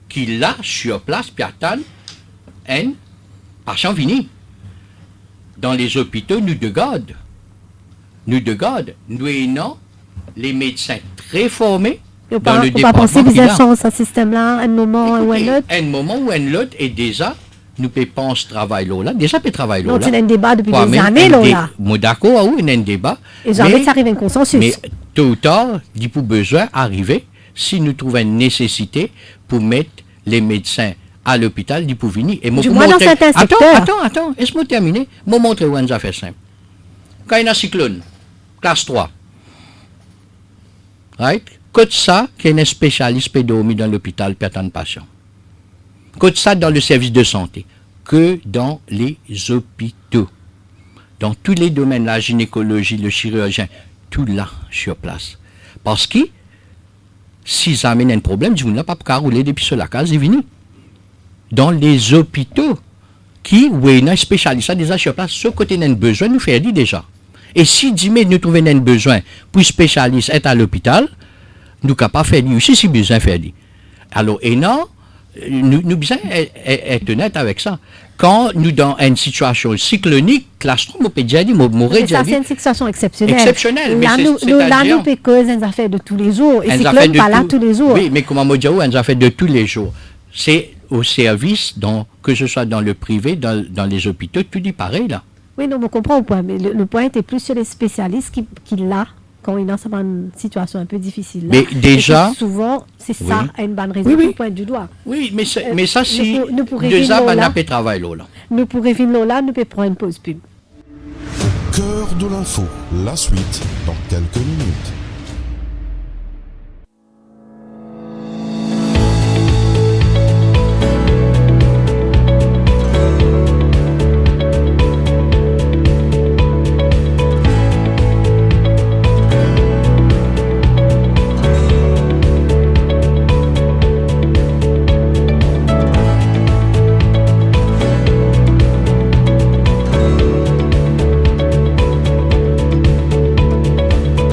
Speaker 2: qui là, sur place, puis attendent, patient fini. Dans les hôpitaux, nous de garde. Nous ayons les médecins très formés. Dans le département.
Speaker 1: Pas penser que vous avez changé ce système-là, un moment ou un autre.
Speaker 2: Un moment ou un autre, et déjà, nous pouvons ce travail-là. Déjà, peut travailler là.
Speaker 1: Donc, il y a un débat depuis des années, là.
Speaker 2: Moi, d'accord, il y a un débat.
Speaker 1: Et jamais ça arrive à un consensus.
Speaker 2: Mais tôt ou tard, il faut besoin arriver, si nous trouvons une nécessité, pour mettre les médecins à l'hôpital, il faut venir. Et
Speaker 1: du moins dans certains secteurs.
Speaker 2: Attends, laisse-moi terminer. Je vais montrer une affaire simple. Quand il y a un cyclone, classe 3, right? Côte ça, qu'il y a un spécialiste peut dormir dans l'hôpital pour attendre patient. Côte ça dans le service de santé, que dans les hôpitaux. Dans tous les domaines, la gynécologie, le chirurgien, tout là, sur place. Parce que, si ça amène un problème, je ne vais pas rouler depuis sur la case, c'est fini. Dans les hôpitaux, où il y a un spécialiste déjà sur place, ce côté n'a besoin, nous faire dit déjà. Et si nous trouvons un besoin pour spécialiste être à l'hôpital, nous ne pouvons pas faire aussi si besoin de faire. Alors, et non, nous besoin être honnête avec ça. Quand nous dans une situation cyclonique, classe 3, on peut dire,
Speaker 1: ça c'est une situation exceptionnelle.
Speaker 2: Exceptionnelle.
Speaker 1: Là, nous peut causer des affaires de tous les jours. Et cyclone pas là tous les jours.
Speaker 2: Oui, mais comment dire, une affaire de tous les jours. C'est au service, que ce soit dans le privé, dans les hôpitaux, tout dit pareil là.
Speaker 1: Oui, non, on comprend le point, mais le point était plus sur les spécialistes qui là, quand ils sont dans une situation un peu difficile. Là,
Speaker 2: mais déjà,
Speaker 1: souvent, c'est ça, une bonne raison pour pointer du doigt.
Speaker 2: Oui, mais ça, si déjà, on peut travailler là.
Speaker 1: Nous pourrions venir là, nous pouvons prendre une pause pub.
Speaker 5: Cœur de l'info, la suite dans quelques minutes.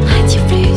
Speaker 7: Radio Plus.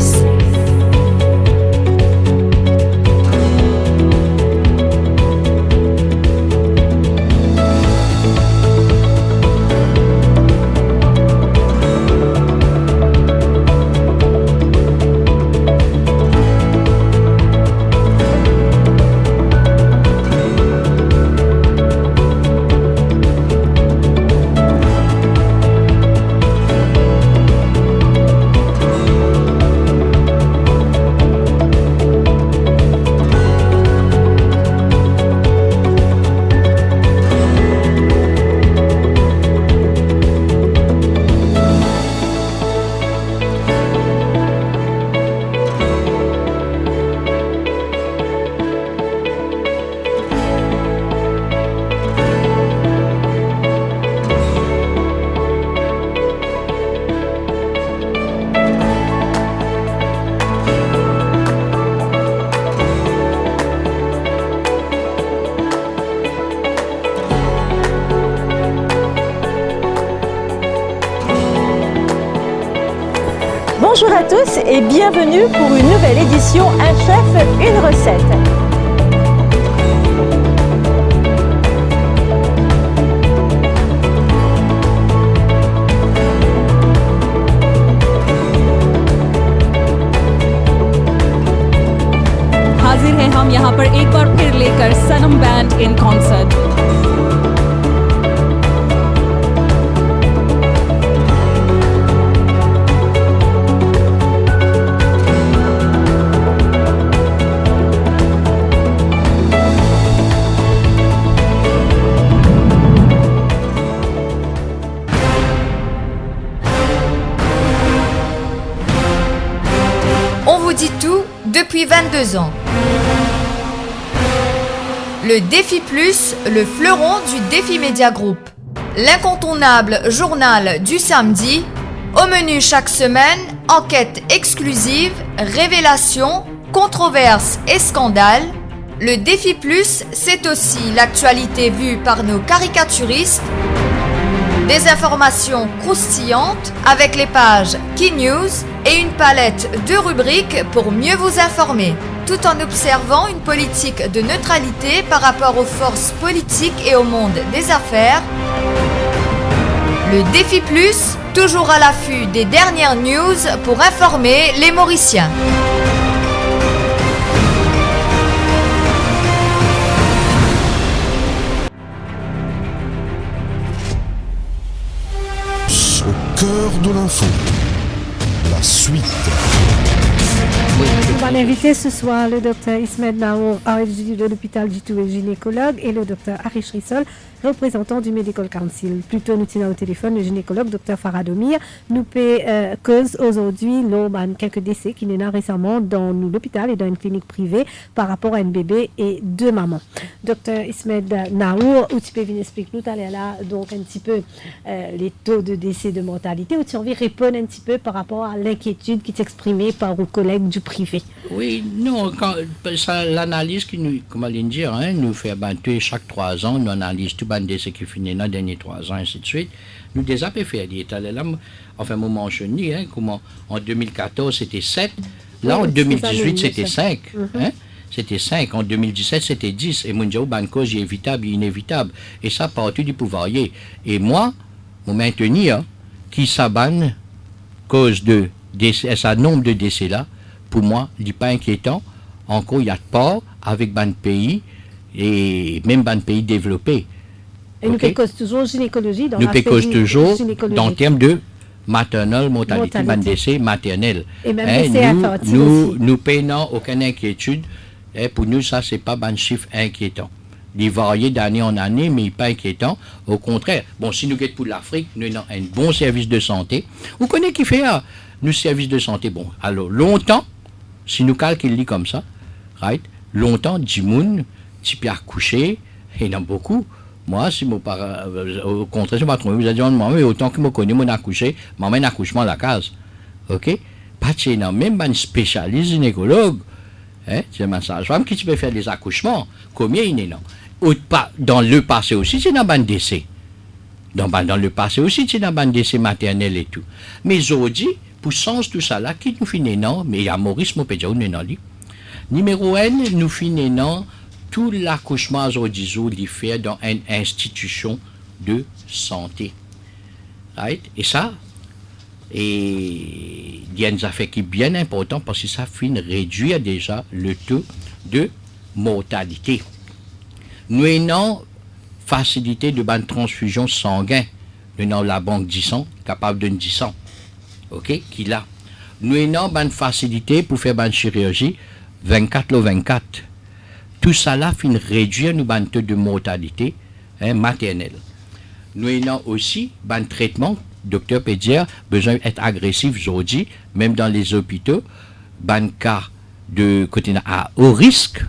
Speaker 9: Bienvenue pour une nouvelle édition Un chef, une recette.
Speaker 18: हाजिर हैं हम यहाँ पर एक बार फिर लेकर Sanam band in concert.
Speaker 19: On vous dit tout depuis 22 ans. Le Défi Plus, le fleuron du Défi Média Group. L'incontournable journal du samedi. Au menu chaque semaine, enquêtes exclusives, révélations, controverses et scandales. Le Défi Plus, c'est aussi l'actualité vue par nos caricaturistes. Des informations croustillantes avec les pages Key News et une palette de rubriques pour mieux vous informer, tout en observant une politique de neutralité par rapport aux forces politiques et au monde des affaires. Le Défi Plus, toujours à l'affût des dernières news pour informer les Mauriciens.
Speaker 5: Au cœur de l'info, la suite.
Speaker 1: On va l'inviter ce soir le docteur Ismed Naour, de l'hôpital du Toué, gynécologue, et le docteur Arish Rissol, représentant du Medical Council. Plutôt, nous tenons au téléphone le gynécologue docteur Faradomir. Nous paie cause aujourd'hui quelques décès qui naissent récemment dans l'hôpital et dans une clinique privée par rapport à un bébé et 2 mamans. Docteur Ismed Naour, où tu peux venir expliquer nous, tu allais là donc un petit peu les taux de décès de mortalité, où tu as envie de répondre un petit peu par rapport à l'inquiétude qui s'exprimait par vos collègues du privé.
Speaker 2: Oui, non, l'analyse qui nous, comment dire, nous fait chaque 3 ans, nous analysons tout le décès qui finit dans les derniers 3 ans, ainsi de suite. Nous des appels fait, là, enfin, moment chenille, comment en 2014 c'était 7, là en 2018 c'était 5. C'était 5, en 2017 c'était 10, et mon Dieu, cause évitable, inévitable. Et ça, partout du pouvoir. Et moi, mon maintenir, qui s'abonne cause de décès, ce nombre de décès là, pour moi, il n'est pas inquiétant. Encore, il y a de part avec ban pays et même ban pays développés.
Speaker 1: Et nous pécose toujours gynécologie dans
Speaker 2: nous pécose toujours dans le terme de maternelle mortalité, ban décès maternel.
Speaker 1: Et même décès infantile aussi.
Speaker 2: Nous payons aucune inquiétude. Et pour nous, ça, c'est pas un chiffre inquiétant. Il varie d'année en année, mais il n'est pas inquiétant. Au contraire, bon, si nous guettons pour l'Afrique, nous avons un bon service de santé. Vous connaissez qui fait nous service de santé? Bon, alors, longtemps, si nous calculons comme ça, right, longtemps, 10 moun, si puis accoucher, il y en a beaucoup. Moi, si mon parent, au contraire, je ne sais pas trop, vous avez dit, mais autant que je connais mon accouché, m'emmène accouchement à la case. OK? Pas de non, même un spécialiste gynécologue, c'est un massage femme qui peut faire des accouchements. Combien il est non? Dans le passé aussi, c'est dans le décès. Dans le passé aussi, c'est dans le décès maternel et tout. Mais aujourd'hui, pour sens tout ça là, qui nous finit non, mais il y a Maurice Mopédia, nous non li. Numéro 1, nous finit non, tout l'accouchement aujourd'hui, il fait dans une institution de santé. Right? Et ça, il y a une affaire qui est bien importante parce que ça finit réduire déjà le taux de mortalité. Nous avons facilité de bonne transfusion sanguine. Nous avons la banque 10 ans, capable de 10 ans. OK, qui là. Nous avons une facilité pour faire une chirurgie 24/24. Tout ça là finit réduire nous un taux de mortalité maternelle. Nous avons aussi un traitement, docteur pédiatre, besoin d'être agressif aujourd'hui, même dans les hôpitaux, un cas de côté au risque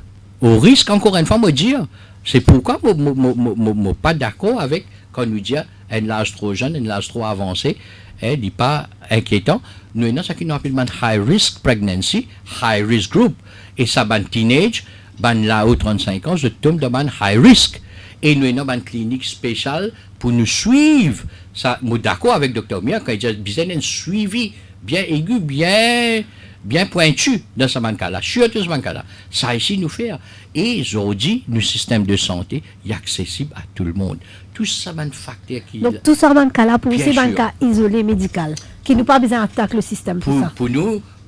Speaker 2: encore une fois, me dire, c'est pourquoi je ne suis pas d'accord avec quand nous dit un âge trop jeune, un âge trop avancé, il n'est pas inquiétant. Nous avons ce qu'on appelle high risk pregnancy, high risk group, et ça, un teenage, là aux 35 ans, je tombe dans un high risk. Et nous avons une clinique spéciale pour nous suivre. Ça, je suis d'accord avec Dr. Mia quand il dit qu'il y a un suivi bien aigu, bien bien pointu dans ce cas-là, surtout ce cas-là. Ça ici nous fait. Et aujourd'hui, le système de santé est accessible à tout le monde. Tout ça, c'est un facteur qui...
Speaker 1: Donc, tout ça, c'est cas-là pour ces
Speaker 2: sûr.
Speaker 1: cas isolés médical, qui n'ont pas besoin d'attaquer le système pour ça.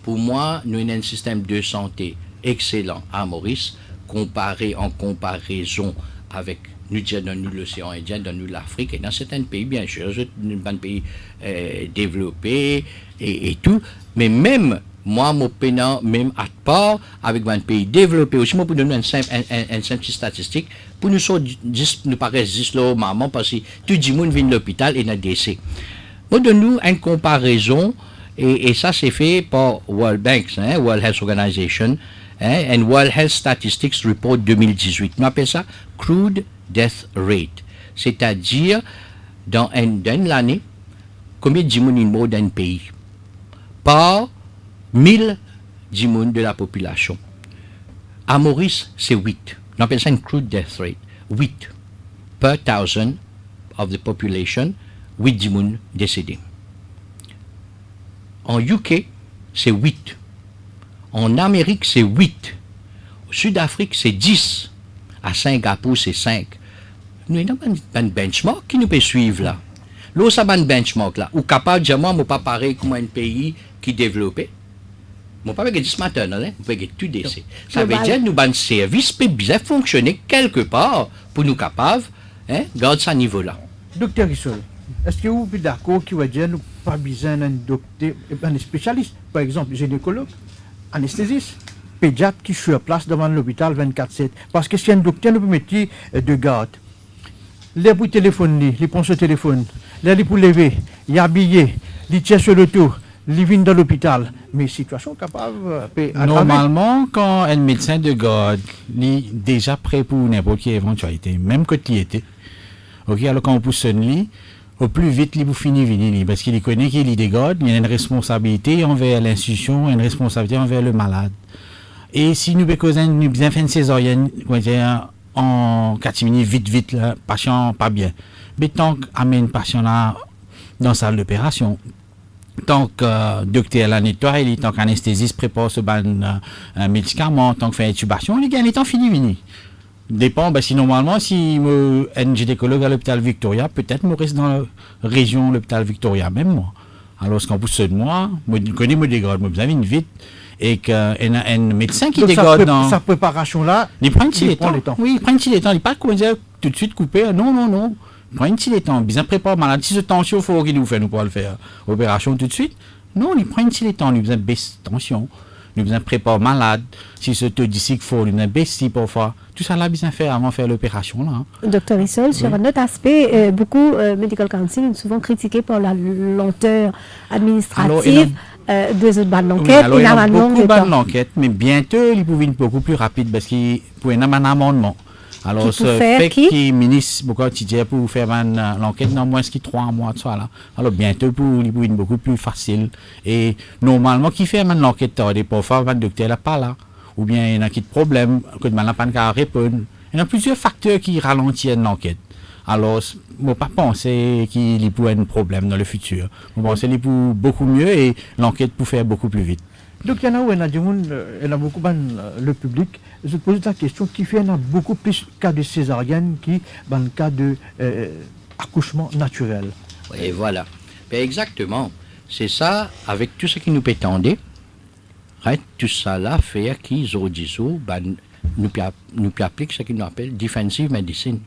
Speaker 2: Pour moi, nous avons un système de santé excellent à Maurice, en comparaison avec dans l'océan Indien, dans l'Afrique et dans certains pays, bien sûr, dans pays développés et tout. Mais même, moi, mon pénal, même à part, avec un pays développé aussi, moi, pour donner une simple statistique, pour nous paraît 10 là, maman, parce que tout le monde vient de l'hôpital et n'a décès. Moi, donne-nous une comparaison, et ça, c'est fait par World Bank, World Health Organization, et World Health Statistics Report 2018. On appelle ça Crude Death Rate. C'est-à-dire, dans l'année, combien de gens meurent dans un pays? Par 1000 gens de la population. À Maurice, c'est 8. On appelle ça une Crude Death Rate. 8 per 1000 of the population, 8 gens décédés. En UK, c'est 8. En Amérique, c'est 8. Au Sud-Afrique, c'est 10. À Singapour, c'est 5. Nous avons un benchmark qui nous peut suivre là. Là, ça un benchmark là. Ou capable de dire, moi, je ne pas pareil comme un pays qui est développé. Je ne peux pas dire ce matin, je peux dire tout décès. Ça veut dire que nous avons un service qui peut bien fonctionner quelque part pour nous capables de garder ce niveau-là.
Speaker 3: Docteur Rissol, est-ce que vous êtes d'accord qu'il va dire que nous n'avons pas besoin d'un docteur, un spécialiste, par exemple, gynécologue, anesthésiste, pédiatre qui est sur place devant l'hôpital 24/7? Parce que si un docteur nous peut mettre de garde, les pour téléphoner, les prend sur téléphone, les pour lever, il habillé, il tient sur le tour, il vient dans l'hôpital. Mais situation capable.
Speaker 4: Normalement, quand un médecin de garde est déjà prêt pour n'importe quelle éventualité, même quand il était, ok, alors quand on pousse un lit, au plus vite, il vous finit venir, parce qu'il connaît qu'il est des gardes, il y a une responsabilité envers l'institution, une responsabilité envers le malade. Et si nous avons bien fait une césarienne, en 4 minutes, vite, le patient pas bien. Mais tant qu'amène le patient là dans la salle d'opération, tant que le docteur la nettoie, tant qu'anesthésiste prépare ce médicament, tant que fait intubation, les gars, les temps fini venir. Dépend, si normalement, si un gynécologue à l'hôpital Victoria, peut-être je reste dans la région de l'hôpital Victoria, même moi. Alors, ce qu'on pousse de moi, je connais mon dégrade, je besoin vite. Et qu'un médecin qui dégrade dans
Speaker 3: sa préparation-là,
Speaker 4: il prend un petit temps. Oui, il prend un petit temps. Il ne pas tout de suite couper. Non. Il prend un petit temps. Bien préparer malade. Si ce tension, il faut qu'il nous fasse, nous pour le faire. Opération tout de suite. Non, il prend un petit temps. Il a besoin de baisser tension. Il a besoin de préparer malade. Si ce te dit qu'il faut, il a besoin de baisser parfois. Tout ça, là, besoin de faire avant de faire l'opération. Là.
Speaker 1: Docteur Rissol, sur un autre aspect, beaucoup Medical Council sont souvent critiqués pour la lenteur administrative. Deux autres bandes d'enquête,
Speaker 4: il y a beaucoup de bandes d'enquête, mais bientôt, ils pourraient être beaucoup plus rapides parce qu'il pour un amendement. Alors, ce fait qu'il est ministre, beaucoup de pour faire l'enquête dans moins de 3 mois de ça là. Alors, bientôt, il pourrait être beaucoup plus facile. Et normalement, qui fait l'enquête, parfois, le docteur n'est pas là. Ou bien, il y a un problème, que le malade n'a pas répondre. Il y a plusieurs facteurs qui ralentissent l'enquête. Alors, je ne pas penser qu'il pourrait avoir un problème dans le futur. Je pense qu'il pourrait beaucoup mieux et l'enquête peut faire beaucoup plus vite.
Speaker 3: Donc, il y en a beaucoup le public. Je pose la question qui fait beaucoup plus de cas de césarienne qui dans le cas de accouchement naturel.
Speaker 2: Oui, voilà. Ben exactement. C'est ça, avec tout ce qui nous peut tendre, tout ça là fait qu'ils ont dit ça, nous appliquons ce qu'ils nous appellent defensive medicine.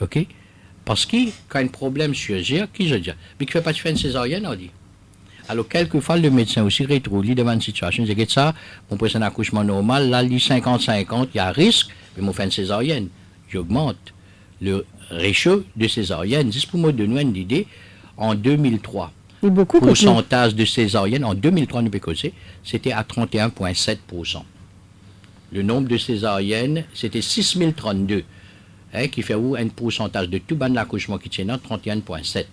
Speaker 2: OK? Parce que quand un problème surgit, qui je dis? Mais qui ne fait pas de faire une césarienne, on dit. Alors, quelquefois, le médecin aussi retrouve devant une situation, il dit que ça, on peut faire un accouchement normal, là, il 50-50, il y a un risque, mais on fait une césarienne. J'augmente le ratio de césarienne. Juste pour me donner une idée, en 2003, le pourcentage de césarienne, en 2003, nous peut c'était à 31,7%. Le nombre de césariennes, c'était 6032. Qui fait un pourcentage de tout ban l'accouchement qui tient 31,7.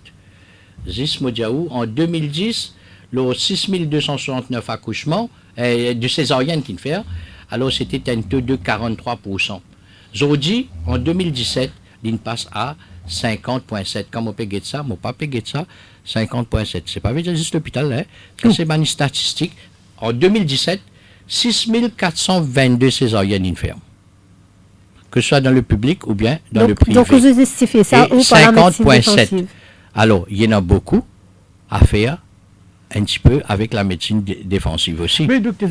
Speaker 2: En 2010, le 6269 accouchements de césarienne qui fait, alors c'était un taux de 43%. Aujourd'hui, en 2017, il passe à 50,7. Quand on paye ça, on pas payer ça, 50,7. C'est pas juste l'hôpital, c'est une statistique en 2017, 6422 césariennes infirmes. Que ce soit dans le public ou bien dans le privé.
Speaker 1: Donc, vous justifiez ça ou par la médecine défensive?
Speaker 2: Alors, il y en a beaucoup à faire un petit peu avec la médecine défensive aussi.
Speaker 3: Mais docteur,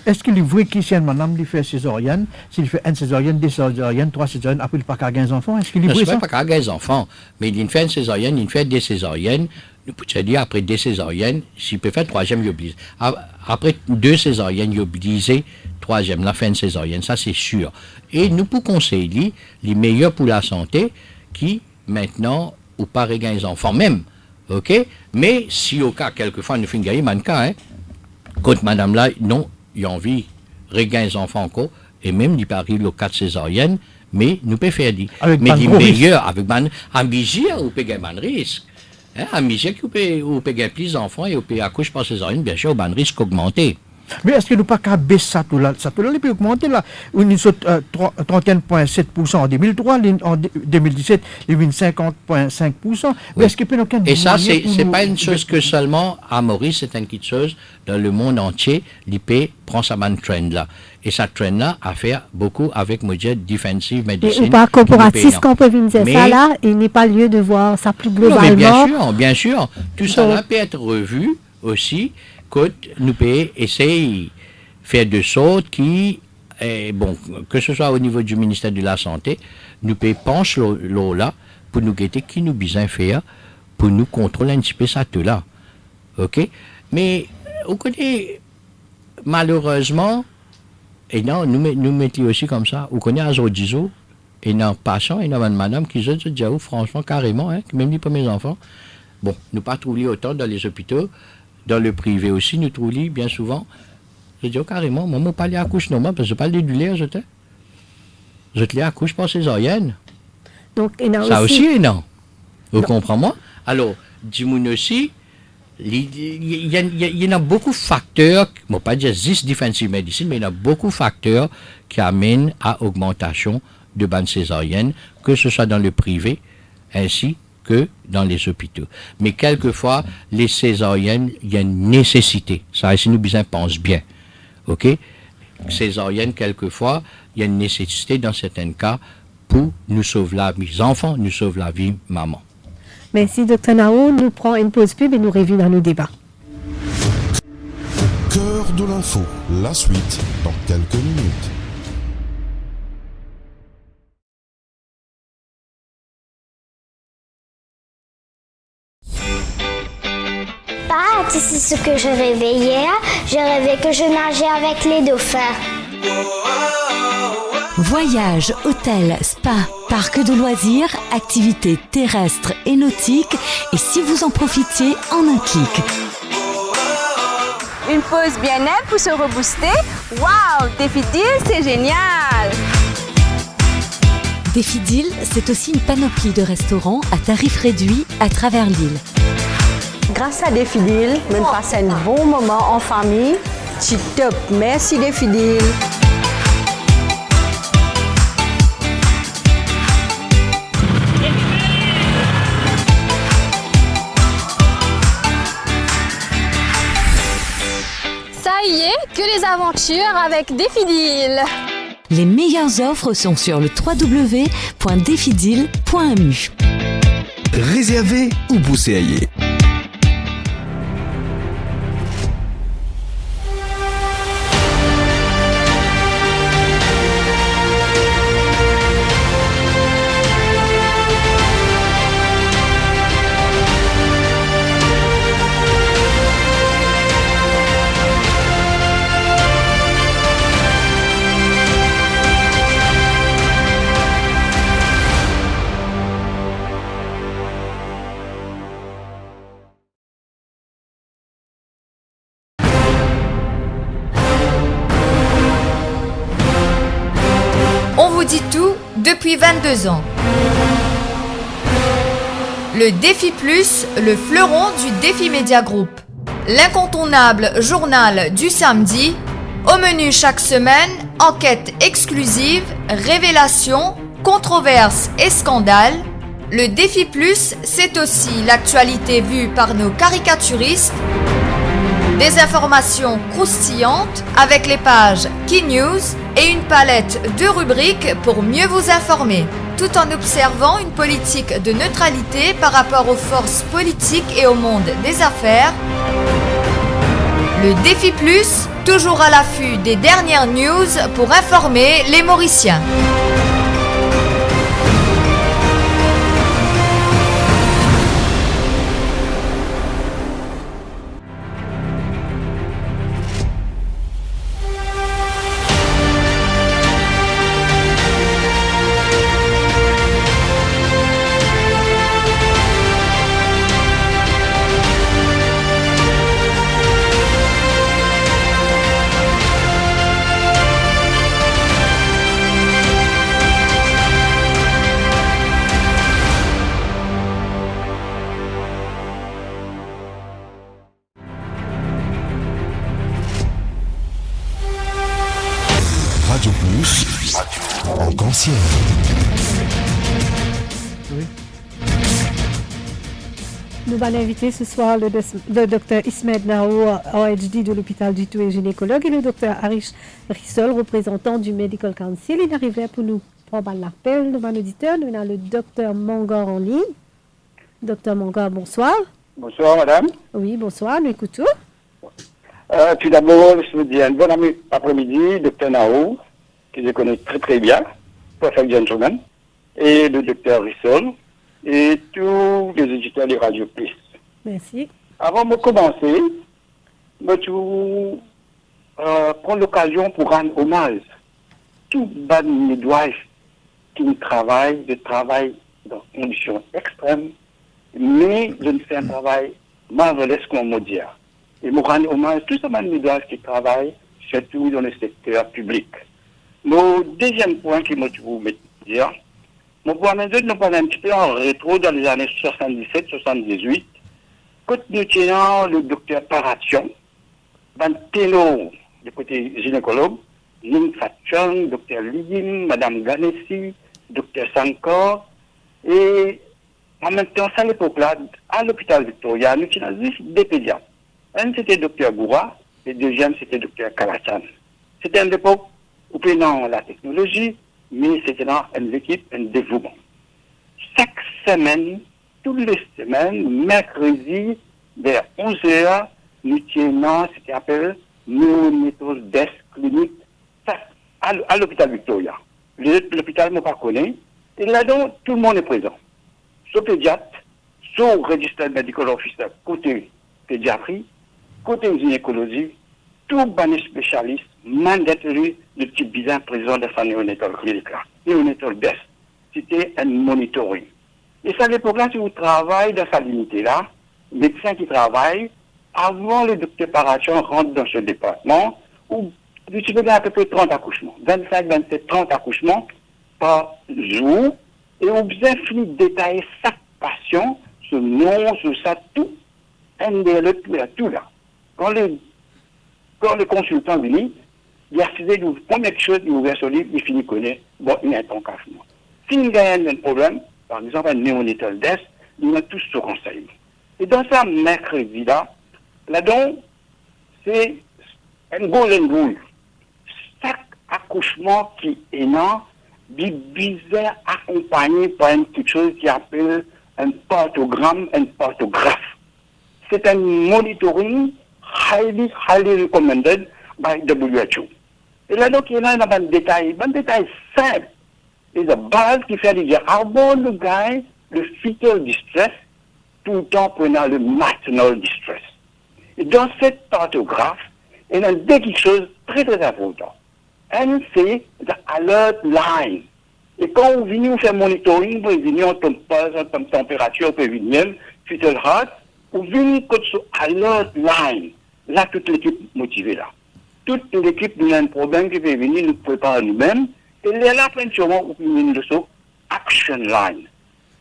Speaker 3: est-ce qu'il est vrai qu'ici, une madame lui fait césarienne, s'il fait une césarienne, 2 césariennes, 3 césariennes, après il pas qu'à 15 enfants, est-ce qu'il est vrai ça?
Speaker 2: Non, pas qu'à 15 enfants, mais il fait une césarienne, il fait 2 césariennes, nous pouvons dire après 2 césariennes, s'il peut faire 3e, il oblige. Après 2 césariennes, il oblige 3e, la fin de césarienne, ça c'est sûr. Et nous pouvons conseiller les meilleurs pour la santé qui, maintenant, ou pas régler les enfants même. OK? Mais si au cas, quelquefois, nous faisons gagner, quand madame là, non, il a envie de régler les enfants encore, et même, il peut arriver au cas de césarienne, mais nous pouvons faire dire. Mais les meilleurs, avec un bigia, ou peut gagner un risque. Un bigia qui peut gagner plus d'enfants et peut accoucher par césarienne, bien sûr, un risque augmenté.
Speaker 3: Mais est-ce que nous pas qu'à baisser ça tout là? Ça tout là, il peut augmenter là. On est 31,7% en 2003, en 2017, il y a 50,5%. Mais est-ce qu'il peut aucun
Speaker 2: et ça, c'est pas une chose que seulement à Maurice, c'est une petite chose. Dans le monde entier, l'IP prend sa main trend là. Et cette trend là a fait beaucoup avec Modjet Defensive Medicine.
Speaker 1: Et pas corporatif, qu'on peut dire ça là, il n'est pas lieu de voir ça plus globalement.
Speaker 2: Non, bien sûr. Tout ça là peut être revu aussi. Nous pouvons essayer de faire de sorte qui, bon, que ce soit au niveau du ministère de la Santé, nous pouvons pencher l'eau là pour nous guetter qui nous besoin faire pour nous contrôler un petit peu ça tout là. OK? Mais, au côté, malheureusement, et non, nous mettons aussi comme ça, on connaît à Zodizo, et non, passant, et non, madame qui se dit, franchement, carrément, hein, même les premiers enfants, bon, nous pas trouver autant dans les hôpitaux. Dans le privé aussi, nous trouvons bien souvent. Je dis carrément, moi, je ne parle pas accouche normal, parce que je parle du lait, je te l'ai accouche par césarienne.
Speaker 1: Donc,
Speaker 2: ça aussi est non. Vous comprenez moi? Alors, dis-moi aussi, il y a beaucoup de facteurs, je ne vais pas dire 10 defensive medicine, mais il y a beaucoup de facteurs qui amènent à augmentation de bandes césariennes, que ce soit dans le privé, ainsi que dans les hôpitaux. Mais quelquefois, les césariennes, il y a une nécessité. Ça, si nous besoin pense bien. OK? Césarienne, quelquefois, il y a une nécessité dans certains cas pour nous sauver la vie. Les enfants nous sauvent la vie, maman.
Speaker 1: Merci, Dr. Nao. Nous prenons une pause pub et nous revenons dans nos débats.
Speaker 5: Cœur de l'info, la suite dans quelques minutes.
Speaker 6: Tu sais ce que je rêvais hier? Je rêvais que je nageais avec les dauphins.
Speaker 7: Voyages, hôtels, spa, parcs de loisirs, activités terrestres et nautiques, et si vous en profitiez en un clic.
Speaker 8: Une pause bien-être pour se rebooster? Waouh! Défi Deal, c'est génial!
Speaker 7: Défi Deal, c'est aussi une panoplie de restaurants à tarifs réduits à travers l'île.
Speaker 9: Grâce à Défi Deal, on passe un bon moment en famille. C'est top. Merci Défi Deal.
Speaker 20: Ça y est, que les aventures avec Défi Deal.
Speaker 7: Les meilleures offres sont sur le www.defideal.mu.
Speaker 10: Réservé ou bousséaillé.
Speaker 19: Dit tout depuis 22 ans. Le Défi Plus, le fleuron du Défi Média Group. L'incontournable journal du samedi. Au menu chaque semaine, enquêtes exclusives, révélations, controverses et scandales. Le Défi Plus, c'est aussi l'actualité vue par nos caricaturistes. Des informations croustillantes avec les pages Key News et une palette de rubriques pour mieux vous informer, tout en observant une politique de neutralité par rapport aux forces politiques et au monde des affaires. Le Défi Plus, toujours à l'affût des dernières news pour informer les Mauriciens.
Speaker 5: Radio Plus, en concierge.
Speaker 1: Nous allons inviter ce soir le docteur Ismaël Nao, OHD de l'hôpital du Tout et gynécologue, et le docteur Arish Rissol, représentant du Medical Council. Il arriverait pour nous prendre l'appel de mon auditeur. Nous avons le docteur Mangor en ligne. Docteur Mangor, bonsoir.
Speaker 21: Bonsoir, madame.
Speaker 1: Oui, bonsoir, nous écoutons.
Speaker 21: Tout d'abord, je vous dis un bon après-midi, docteur Nao, que je connais très très bien, perfect gentleman, et le docteur Rissol, et tous les éditeurs de Radio Plus.
Speaker 1: Merci.
Speaker 21: Avant de commencer, je prends l'occasion pour rendre hommage à tous les médecins qui travaillent dans des conditions extrêmes, mais je fais un travail marveleux, comme on dit. Et je rends hommage à tous ces médecins qui travaillent, surtout dans le secteur public. Mon deuxième point que je veux dire, mon point de vue, nous parlons un petit peu en rétro dans les années 77-78, quand nous tenions le docteur Paration, Van Ténor, du côté gynécologue, Ling Fatchon, docteur Ligin, Madame Ganessi, docteur Sankor, et en même temps, à l'époque-là, à l'hôpital Victoria, nous tenions juste des pédiatres. Un, c'était docteur Goura, et le deuxième, c'était docteur Kalachan. C'était une époque où prenant la technologie, mais c'était dans une équipe, un développement. Chaque semaine, toutes les semaines, mercredi, vers 11h, nous tenons ce qu'on appelle néonatal desk clinique à l'hôpital Victoria. L'hôpital ne pas connaît. Et là-dedans, tout le monde est présent. Sauf pédiatre, sauf registered medical officer côté pédiatrie, côté gynécologie, tout les spécialistes mandatory de type bizarre présent dans sa néonatal clinique. Néonatal desk. C'était un monitoring. Et ça, à l'époque-là, si vous travaillez dans sa unité-là, médecin qui travaille, avant le docteur Paration rentre dans ce département, où vous avez à peu près 30 accouchements, 25, 27, 30 accouchements par jour, et on bien fini de détailler chaque patient, ce nom, ce ça, tout, tout là. Quand le consultant vient, il a fait la première chose, il ouvre son livre, il finit de connaître, bon, il y a un encagement. S'il y a un problème, par exemple, un néonatal desk, il a tous ce renseignement. Et dans ça, mercredi-là, là-dedans, c'est un golden rule. Chaque accouchement qui est là, il bizarre accompagné par quelque chose qui appelle un partogramme, un partographe. C'est un monitoring highly recommended by WHO. Et là, donc, il y a un détail simple. Et la base qui fait dire, avant le gars, le fetal distress, tout le temps prenant le maternal distress. Et dans cette cartographe, il y a quelque chose de très très important. Un, c'est l'alert line. Et quand on vient faire monitoring, vous venez en température, vous venez fetal heart, vous venez sur alert line. Là, toute l'équipe motivée là. Toute l'équipe a un problème qui peut venir nous préparer nous-mêmes. Et là, sûrement, vous venez de ça, action line.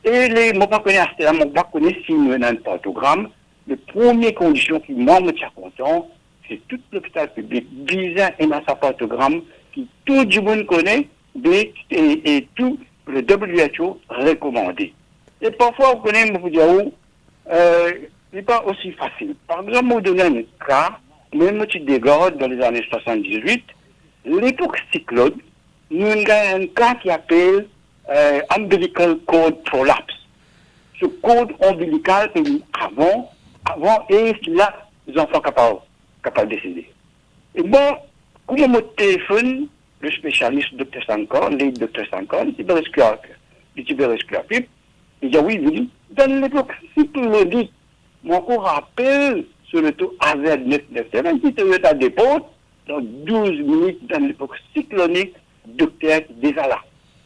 Speaker 21: Et les mots pas connaissent, je ne connais pas si nous avons un partogramme. Les premières conditions qui m'ont me tient content, c'est tout l'hôpital public, bizarre et dans sa partogramme, qui tout le monde connaît, et tout le WHO recommandé. Et parfois, vous connaissez, vous dire, n'est pas aussi facile. Par exemple, vous donnez un cas, même si Desgordes, dans les années 78, l'époque cyclone, nous avons un cas qui appelle umbilical cord prolapse. Ce code ombilical, c'est avant, et là, les enfants capables de décider. Et bon, quand mon téléphone, le spécialiste Dr Sankon, le Dr Sankon, il dit oui, il dit, dans l'époque cyclonique, mon corps rappelle sur le taux AZ997, qui te à dépôt, dans 12 minutes, dans l'époque cyclonique, docteur déjà là.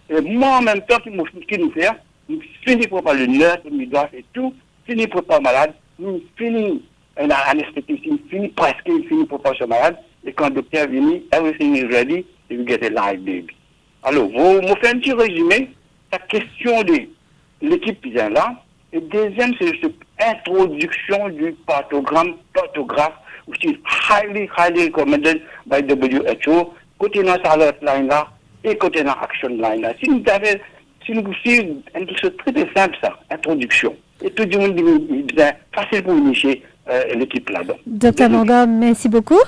Speaker 21: Et moi, en même temps, qui nous fait, nous finissons pour pas le nerf, nous doit faire tout, finissons pour pas malade, nous finissons un anesthésie, nous finissons presque, nous finissons pour pas se malade, et quand le docteur vient, everything is ready, et vous get a live baby. Alors, vous faites un petit résumé, la question de l'équipe qui vient là, et deuxième, c'est l'introduction du pathographe, which is highly recommended by WHO, côté dans sa line là, et côté dans action line là. Si nous suivons, c'est très simple ça, introduction. Et tout le monde dit, c'est facile pour initier l'équipe là-dedans.
Speaker 1: Dr Manga, merci beaucoup.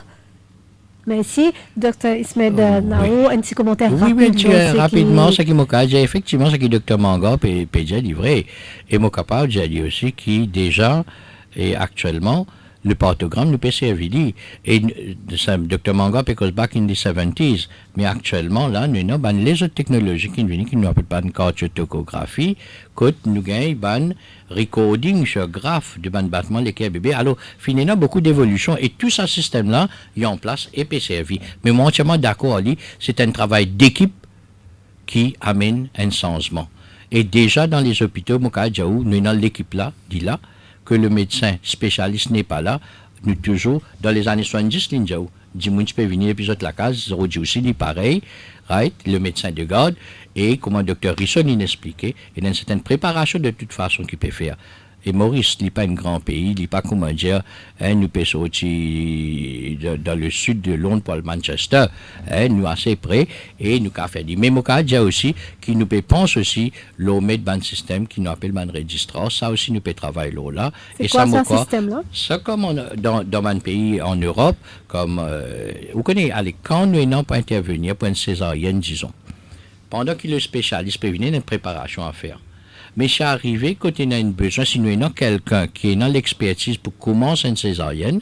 Speaker 1: Merci. Dr Ismaël Nao, un petit commentaire
Speaker 2: rapidement, ce qui m'a dit, effectivement, ce que Dr Manga peut dire est vrai. Et moi capable, j'ai dit aussi qui déjà et actuellement le partogramme nous peut servir. Et Dr Manga because back in the 70s, mais actuellement là nous avons les autres technologies qui nous appellent pas une cartotopographie, que nous gagnons recording sur graphe de battement les bébé. Alors finalement beaucoup d'évolution et tout ce système là est en place et peut servir. Mais moi entièrement d'accord Ali, c'est un travail d'équipe qui amène un changement. Et déjà dans les hôpitaux, nous avons l'équipe là, dit là, que le médecin spécialiste n'est pas là, nous toujours, dans les années 70, l'Indiaou, Dimoun peut venir épisode la case, Rodi aussi dit pareil, right, le médecin de garde, et comme le docteur Risson il expliquait, il y a une certaine préparation de toute façon qu'il peut faire. Et Maurice n'est pas un grand pays, il n'est pas, comment dire, nous peut sortir dans le sud de Londres pour le Manchester, nous assez près, et nous avons fait des même cas aussi, qui nous peut penser aussi, l'eau mettre un système qui nous appelle un registraire, ça aussi nous peut travailler là.
Speaker 1: C'est quoi ce système-là?
Speaker 2: Ça comme dans un pays en Europe, comme, vous connaissez, allez, quand nous n'avons pas intervenir pour une césarienne, disons, pendant que le spécialiste peut venir, il y a une préparation à faire. Mais c'est arrivé quand il y a un besoin, si nous avons quelqu'un qui est dans l'expertise pour commencer une césarienne,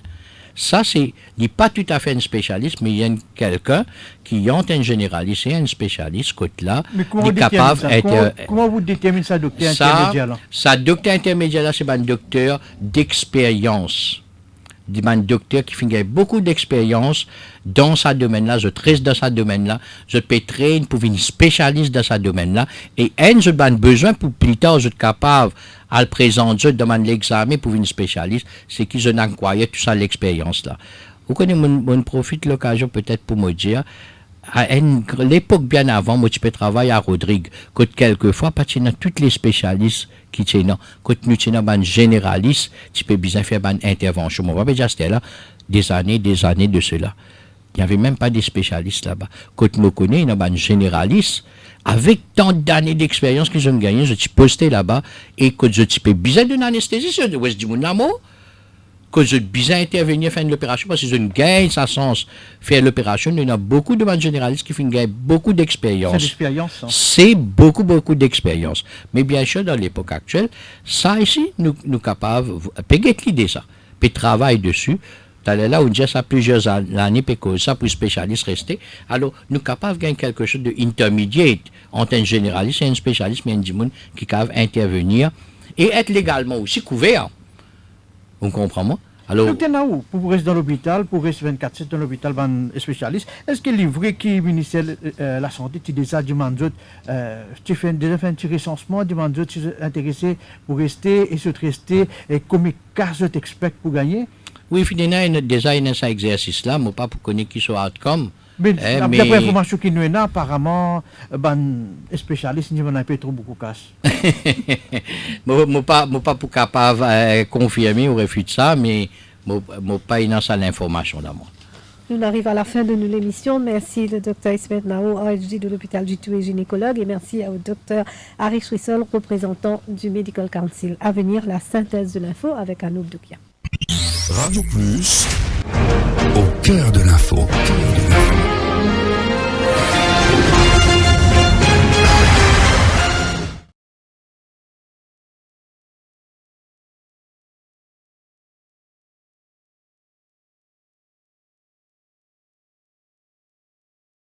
Speaker 2: ça c'est pas tout à fait un spécialiste, mais il y a quelqu'un qui est un généraliste et un spécialiste, côté là,
Speaker 3: qui est capable d'être. Comment vous déterminez ça, docteur intermédiaire là?
Speaker 2: Ça, docteur intermédiaire là, c'est un docteur d'expérience. Un docteur qui fait beaucoup d'expérience dans ce domaine-là, je reste dans ce domaine-là, je peux traîner pour une spécialiste dans ce domaine-là, et je n'ai besoin pour plus tard, je suis capable à le présenter, je demande l'examen pour une spécialiste, c'est que je n'envoyais tout ça l'expérience-là. Vous connaissez, mon profite l'occasion peut-être pour me dire, à l'époque bien avant, moi, je peux travailler à Rodrigue, que quelquefois, parce que toutes les spécialistes qui sont là, quand nous sommes un généraliste, tu peux bien faire une intervention. Moi, déjà, c'était là, des années de cela. Il n'y avait même pas des spécialistes là-bas. Quand je me connais, il y a un généraliste, avec tant d'années d'expérience que je me gagnais, je suis posté là-bas, et que je peux bien d'une anesthésie, je dis, que je besoin intervenir faire l'opération parce que je gagne sa sens faire l'opération. Il y a beaucoup de généralistes qui font beaucoup d'expérience. C'est beaucoup d'expérience. Mais bien sûr, dans l'époque actuelle, ça ici, nous capables, peut-être l'idée ça, puis travailler dessus. Là, on dit ça plusieurs années, pour ça, pour spécialistes rester. Alors, nous capables de gagner quelque chose d'intermédiaire entre un généraliste et un spécialiste, mais un monde qui capable intervenir et être légalement aussi couvert. On comprend moi? Alors,
Speaker 3: docteur Naou, pour rester dans l'hôpital, pour rester 24/7 dans l'hôpital, spécialiste, est-ce que le vrai qui ministère de la Santé, tu déjà demande tu fais déjà fait un petit recensement, demande tu es intéressé pour rester et se rester, et combien de cas tu expectes pour gagner?
Speaker 2: Oui, finalement, déjà, il y a cet exercice-là, mais pas pour connaître qui soit outcome.
Speaker 3: Mais d'après l'information qui nous est là, apparemment, les spécialistes n'y ont pas trop beaucoup de cas.
Speaker 2: Je ne suis pas capable de confirmer ou refuter ça, mais je n'ai pas dans ça l'information là moi.
Speaker 1: Nous arrivons à la fin de l'émission. Merci le docteur Ismaël Nao, AHJ de l'hôpital du Toué, gynécologue, et merci au docteur Harry Schwissel, représentant du Medical Council. À venir, la synthèse de l'info avec Anouk Doukia.
Speaker 5: Radio Plus.
Speaker 10: Au cœur de l'info.